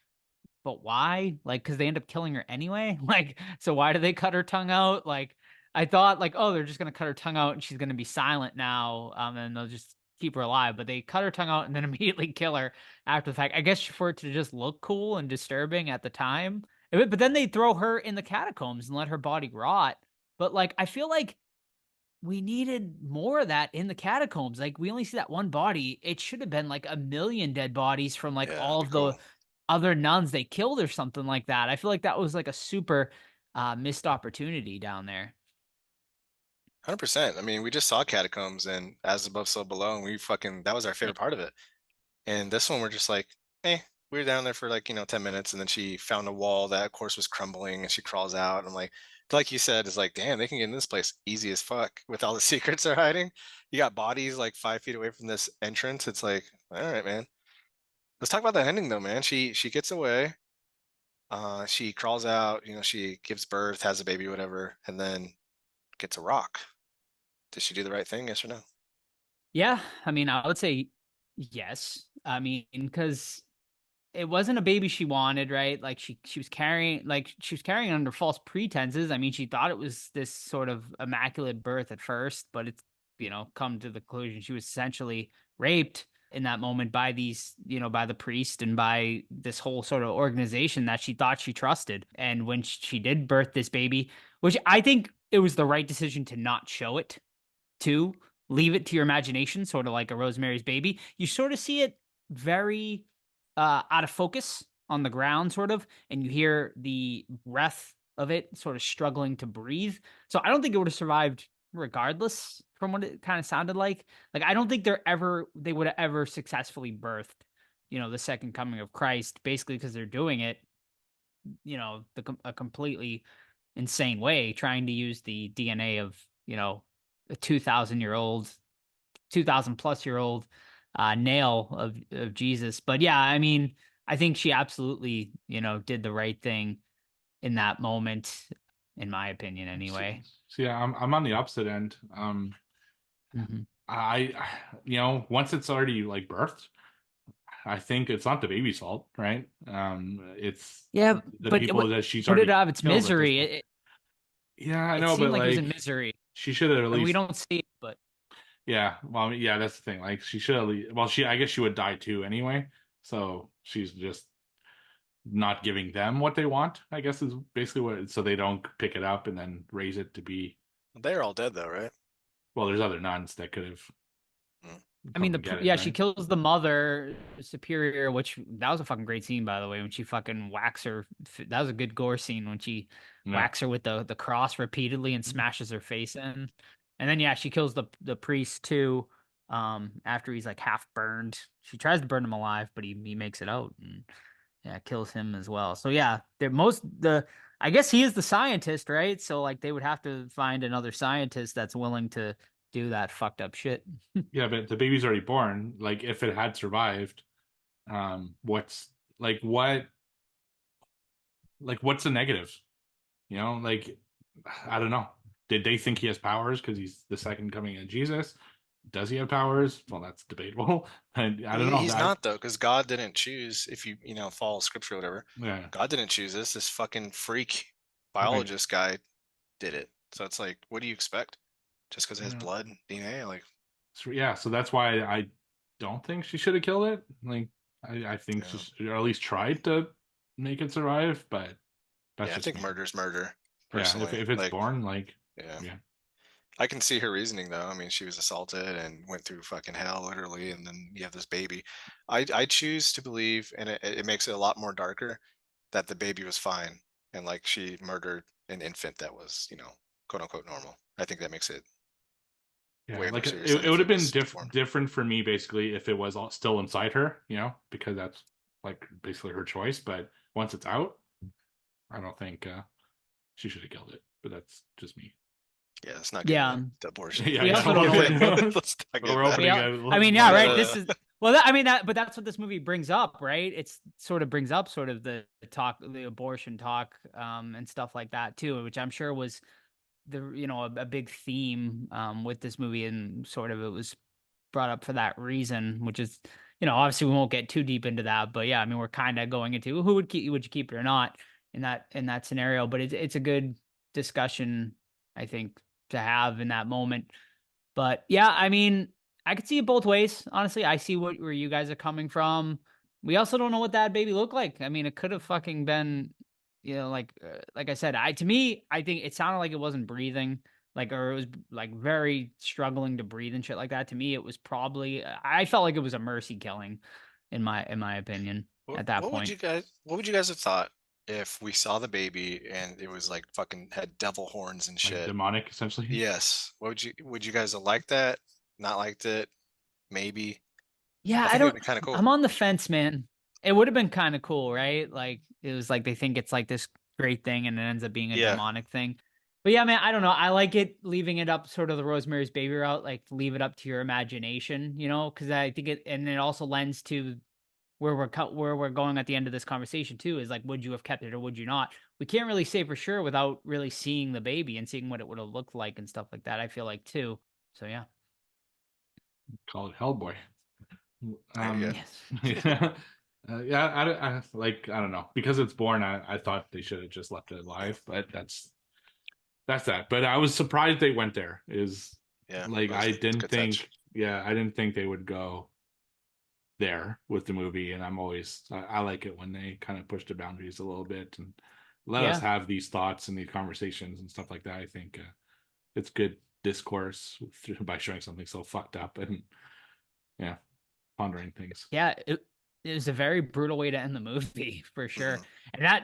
But why? Like, because they end up killing her anyway. Like, so why do they cut her tongue out? Like, I thought like, oh, they're just gonna cut her tongue out and she's gonna be silent now, and they'll just keep her alive. But they cut her tongue out and then immediately kill her after the fact. I guess for it to just look cool and disturbing at the time. But then they throw her in the catacombs and let her body rot. But like, I feel like we needed more of that in the catacombs. Like we only see that one body. It should have been like a million dead bodies from like Yeah, all that'd of be the cool. other nuns they killed or something like that. I feel like that was like a super missed opportunity down there. 100%. I mean, we just saw Catacombs and As Above, So Below, and that was our favorite part of it. And this one, we're just like, we were down there for like, 10 minutes, and then she found a wall that, of course, was crumbling, and she crawls out. And I'm like you said, it's like, damn, they can get in this place easy as fuck with all the secrets they're hiding. You got bodies like 5 feet away from this entrance. It's like, all right, man. Let's talk about the ending though, man. She gets away. She crawls out. She gives birth, has a baby, whatever, and then gets a rock. Did she do the right thing? Yes or no? Yeah, I mean, I would say yes. I mean, because it wasn't a baby she wanted, right? Like she was carrying under false pretenses. I mean, she thought it was this sort of immaculate birth at first, but it's, come to the conclusion she was essentially raped in that moment by these, by the priest and by this whole sort of organization that she thought she trusted. And when she did birth this baby, which I think it was the right decision to not show it, to leave it to your imagination, sort of like a Rosemary's Baby. You sort of see it very out of focus on the ground, sort of, and you hear the breath of it sort of struggling to breathe. So I don't think it would have survived regardless from what it kind of sounded like. Like I don't think they would have ever successfully birthed, the second coming of Christ, basically because they're doing it, a completely insane way, trying to use the DNA of, a 2,000-year-old, 2,000-plus-year-old nail of Jesus. But yeah, I mean, I think she absolutely, did the right thing in that moment, in my opinion, anyway. So yeah, I'm on the opposite end. Mhm. I once it's already like birthed, I think it's not the baby's fault, right? It's Yeah, the but people that she's put it already out of its killed at this misery. point. Yeah, I It know, seemed but like it was like in misery, she should have at and we least. don't see it. But Yeah, well, I mean, yeah, that's the thing. Like she should have. Well, I guess she would die too anyway. So she's just not giving them what they want, I guess is basically so they don't pick it up and then raise it to be. They're all dead though, right? Well, there's other nuns that could have Mm. I mean, come and get it, yeah, she right? kills the mother superior, which that was a fucking great scene, by the way, when she fucking whacks her. That was a good gore scene when she Yeah. whacks her with the cross repeatedly and smashes her face in. And then yeah, she kills the priest too. After he's like half burned, she tries to burn him alive, but he makes it out and yeah, kills him as well. So yeah, I guess he is the scientist, right? So like they would have to find another scientist that's willing to do that fucked up shit. Yeah, but the baby's already born. Like if it had survived, what's what's the negative? Like I don't know. Did they think he has powers because he's the second coming of Jesus? Does he have powers? Well, that's debatable. And I don't know. He's not though, because God didn't choose. If you follow scripture or whatever, Yeah. God didn't choose this. This fucking freak Right. biologist guy did it. So it's like, what do you expect? Just because it has Yeah. blood and DNA, like Yeah, so that's why I don't think she should have killed it. Like I think Yeah. she should, or at least tried to make it survive, but that's yeah, I just think me. murder's murder. Yeah, Personally, if it's like, born, like yeah. yeah. I can see her reasoning though. I mean, she was assaulted and went through fucking hell, literally, and then you have this baby. I choose to believe, and it makes it a lot more darker, that the baby was fine, and like she murdered an infant that was, quote unquote normal. I think that makes it Yeah, way more like serious than it if would it have been was deformed. different for me basically if it was still inside her, because that's like basically her choice. But once it's out, I don't think she should have killed it. But that's just me. Yeah, let's not get Yeah. into abortion. Yeah, We yeah, also don't know what- Let's not get We're that. opening I mean, yeah, right. But, This is well, I mean that, but that's what this movie brings up, right? It's sort of brings up sort of the talk, the abortion talk, and stuff like that too, which I'm sure was a big theme with this movie, and sort of it was brought up for that reason, which is obviously we won't get too deep into that, but yeah, I mean we're kind of going into who would you keep it or not in that scenario, but it's a good discussion I think to have in that moment. But yeah, I mean, I could see it both ways. Honestly, I see where you guys are coming from. We also don't know what that baby looked like. I mean, it could have fucking been, like I said, to me, I think it sounded like it wasn't breathing, or it was like very struggling to breathe and shit like that. To me, it was probably, I felt like it was a mercy killing, in my opinion, at that what point. would you guys have thought if we saw the baby and it was like fucking had devil horns and like shit? demonic, essentially. Yes. Would you guys have liked that? Not liked it? Maybe. Yeah, I I think it would don't. be kind of cool. I'm on the fence, man. It would have been kind of cool, right? Like it was like they think it's like this great thing, and it ends up being a Yeah. demonic thing. But yeah, man, I don't know. I like it leaving it up, sort of the Rosemary's Baby route, like leave it up to your imagination, because I think and it also lends to where we're going at the end of this conversation too. Is like, would you have kept it or would you not? We can't really say for sure without really seeing the baby and seeing what it would have looked like and stuff like that. I feel like too. So yeah. Call it Hellboy. There you go. Yes. Yeah. I don't know, because it's born. I thought they should have just left it alive, but that's that. But I was surprised they went there. Yeah. Like it was I a didn't good think, touch. I didn't think they would go there with the movie, and I like it when they kind of push the boundaries a little bit and let us have these thoughts and these conversations and stuff like that. I think it's good discourse by showing something so fucked up and pondering things. Yeah, it was a very brutal way to end the movie for sure. Mhm.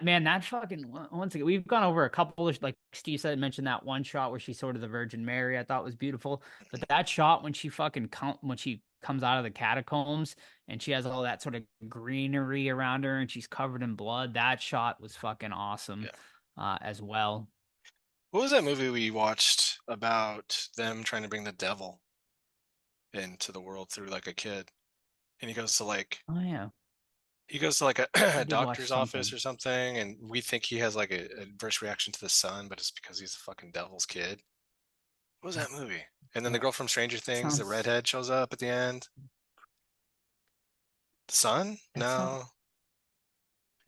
And that fucking, once again, we've gone over a couple of, like Steve said, mentioned that one shot where she's sort of the Virgin Mary, I thought was beautiful. But that shot when she when she comes out of the catacombs and she has all that sort of greenery around her and she's covered in blood, that shot was fucking awesome as well. What was that movie we watched about them trying to bring the devil into the world through like a kid? And he goes to like Oh yeah. he goes to like a, I a did watch doctor's office something. or something, and we think he has like a adverse reaction to the sun, but it's because he's a fucking devil's kid. What was that movie? And then the girl from Stranger Things, the Sounds, redhead, shows up at the end. The sun? that sounds,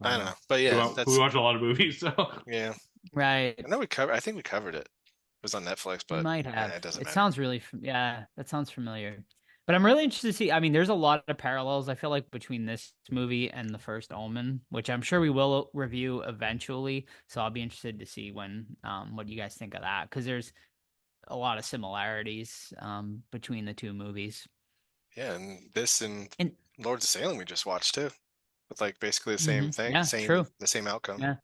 No, I don't know. But yeah, we that's watch a lot of movies, so yeah. right. I think we covered it. It was on Netflix, We but might have. it doesn't It matter. sounds really, yeah, that sounds familiar. But I'm really interested to see. I mean, there's a lot of parallels, I feel like, between this movie and the first Omen, which I'm sure we will review eventually. So I'll be interested to see what you guys think of that, because there's a lot of similarities between the two movies. Yeah, and this and And Lords of Salem we just watched too, with like basically the same thing, yeah, true. the same outcome. Yeah.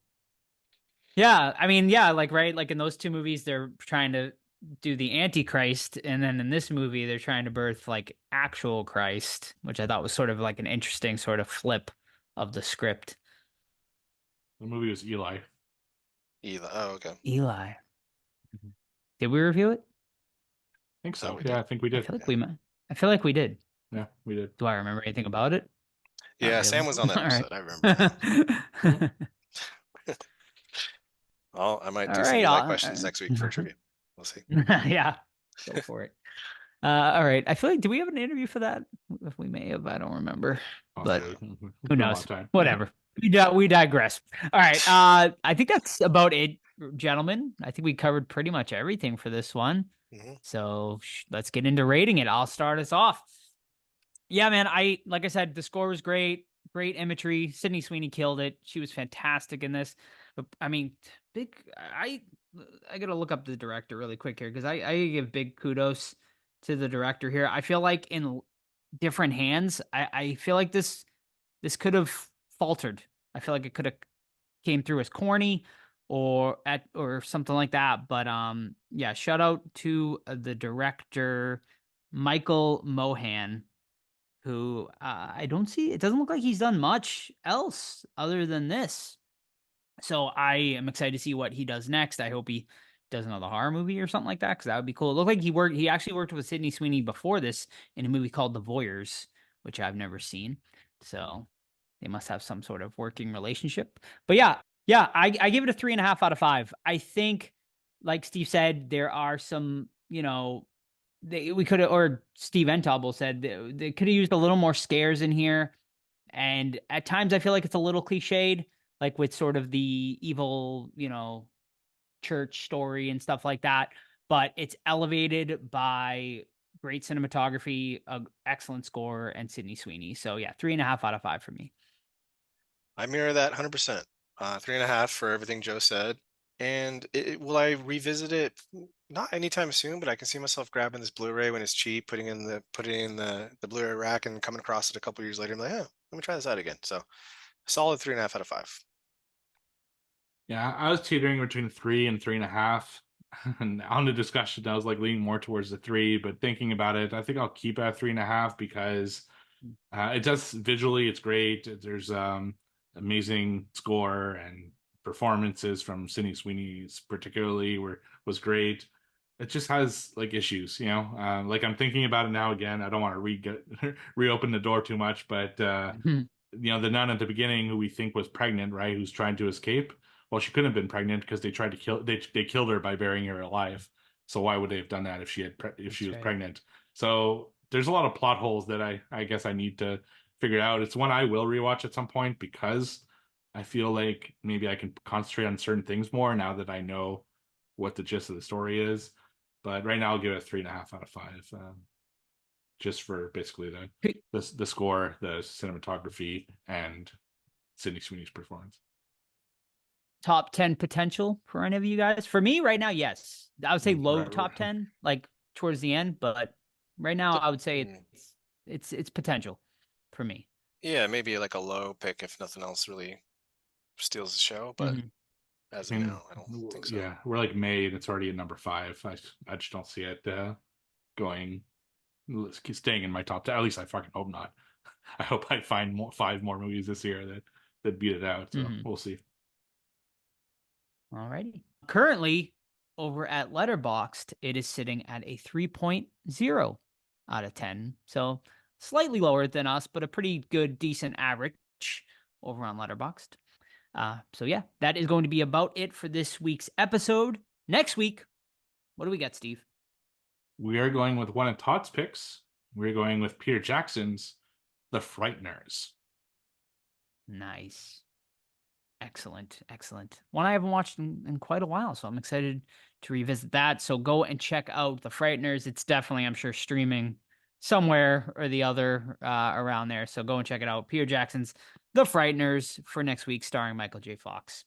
Yeah, I mean, yeah, like right, like in those two movies, they're trying to do the Antichrist, and then in this movie, they're trying to birth like actual Christ, which I thought was sort of like an interesting sort of flip of the script. the movie was Eli. Eli. Oh, okay. Eli, did we review it? I think so. we Yeah, did. I think we I did. feel like we might. I feel like we did. Yeah, we did. Do I remember anything about it? Not Yeah, really. Sam was on that All right. episode. I remember. Oh, I might All do some right, Eli questions next week for trivia. We'll see. Yeah, go for it. All right. I feel like, do we have an interview for that? If we may have, I don't remember. But Possibly. who Been a long knows? time. Whatever. We digress. All right. I think that's about it, gentlemen. I think we covered pretty much everything for this one. Mhm. So let's get into rating it. I'll start us off. Yeah, man. Like I said, the score was great. Great imagery. Sydney Sweeney killed it. She was fantastic in this. But I mean, I gotta look up the director really quick here, because I give big kudos to the director here. I feel like in different hands, I feel like this could have faltered. I feel like it could have came through as corny or something like that. But yeah, shout out to the director Michael Mohan, who I don't see. It doesn't look like he's done much else other than this. So I am excited to see what he does next. I hope he does another horror movie or something like that, because that would be cool. It looked like he actually worked with Sydney Sweeney before this in a movie called The Voyeurs, which I've never seen. So they must have some sort of working relationship. But yeah, I give it a 3.5 out of 5. I think, like Steve said, there are some, we could have, or Steve Entable said, they could have used a little more scares in here. And at times I feel like it's a little cliched, like with sort of the evil, church story and stuff like that. But it's elevated by great cinematography, excellent score, and Sydney Sweeney. So yeah, 3.5 out of 5 for me. I mirror that 100%. 3.5 for everything Joe said. And will I revisit it? Not anytime soon, but I can see myself grabbing this Blu-ray when it's cheap, putting in the Blu-ray rack, and coming across it a couple years later. I'm like, oh, let me try this out again. So, solid 3.5 out of 5. Yeah, I was teetering between 3 and 3.5. And on the discussion, I was like leaning more towards the 3, but thinking about it, I think I'll keep it at 3.5 because it does visually, it's great. There's amazing score, and performances from Sydney Sweeney's particularly was great. It just has like issues, like I'm thinking about it now again. I don't want to reopen the door too much, but the nun at the beginning who we think was pregnant, right? Who's trying to escape. Well, she couldn't have been pregnant because they tried to kill. They killed her by burying her alive. So why would they have done that if she was pregnant? So there's a lot of plot holes that I guess I need to figure out. It's one I will rewatch at some point because I feel like maybe I can concentrate on certain things more now that I know what the gist of the story is. But right now I'll give it a 3.5 out of 5. Just for basically the score, the cinematography, and Sydney Sweeney's performance. Top 10 potential for any of you guys? For me right now, yes. I would say low top 10, like towards the end, but right now I would say it's potential for me. Yeah, maybe like a low pick if nothing else really steals the show, but as of now, I don't think so. Yeah, we're like May and it's already at number 5. I just don't see it staying in my top 10. At least I fucking hope not. I hope I find 5 more movies this year that beat it out. So we'll see. Alrighty. Currently, over at Letterboxd, it is sitting at a 3.0 out of 10. So slightly lower than us, but a pretty good, decent average over on Letterboxd. So yeah, that is going to be about it for this week's episode. Next week, what do we got, Steve? We are going with one of Todd's picks. We're going with Peter Jackson's The Frighteners. Nice. Excellent. One I haven't watched in quite a while, so I'm excited to revisit that. So go and check out The Frighteners. It's definitely, I'm sure, streaming somewhere or the other around there. So go and check it out. Peter Jackson's The Frighteners for next week, starring Michael J. Fox.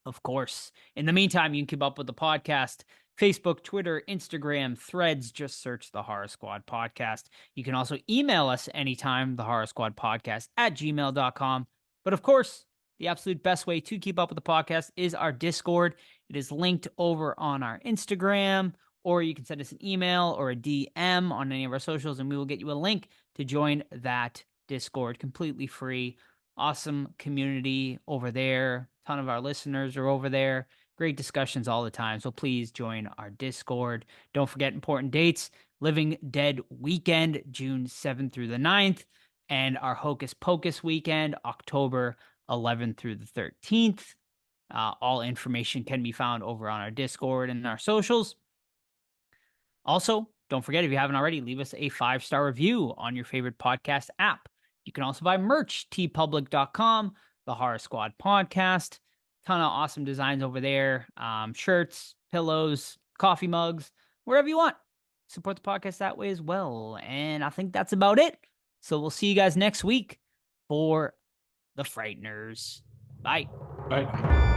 Of course. In the meantime, you can keep up with the podcast. Facebook, Twitter, Instagram, Threads, just search the Horror Squad Podcast. You can also email us anytime, thehorrorsquadpodcast@gmail.com. But of course, the absolute best way to keep up with the podcast is our Discord. It is linked over on our Instagram, or you can send us an email or a DM on any of our socials, and we will get you a link to join that Discord completely free. Awesome community over there. A ton of our listeners are over there. Great discussions all the time. So please join our Discord. Don't forget important dates. Living Dead Weekend, June 7th through the 9th. And our Hocus Pocus weekend, October 11th through the 13th. All information can be found over on our Discord and our socials. Also, don't forget, if you haven't already, leave us a 5-star review on your favorite podcast app. You can also buy merch, tpublic.com, the Horror Squad Podcast. Ton of awesome designs over there. Shirts, pillows, coffee mugs, wherever you want. Support the podcast that way as well. And I think that's about it. So we'll see you guys next week for The Frighteners. Bye. Bye.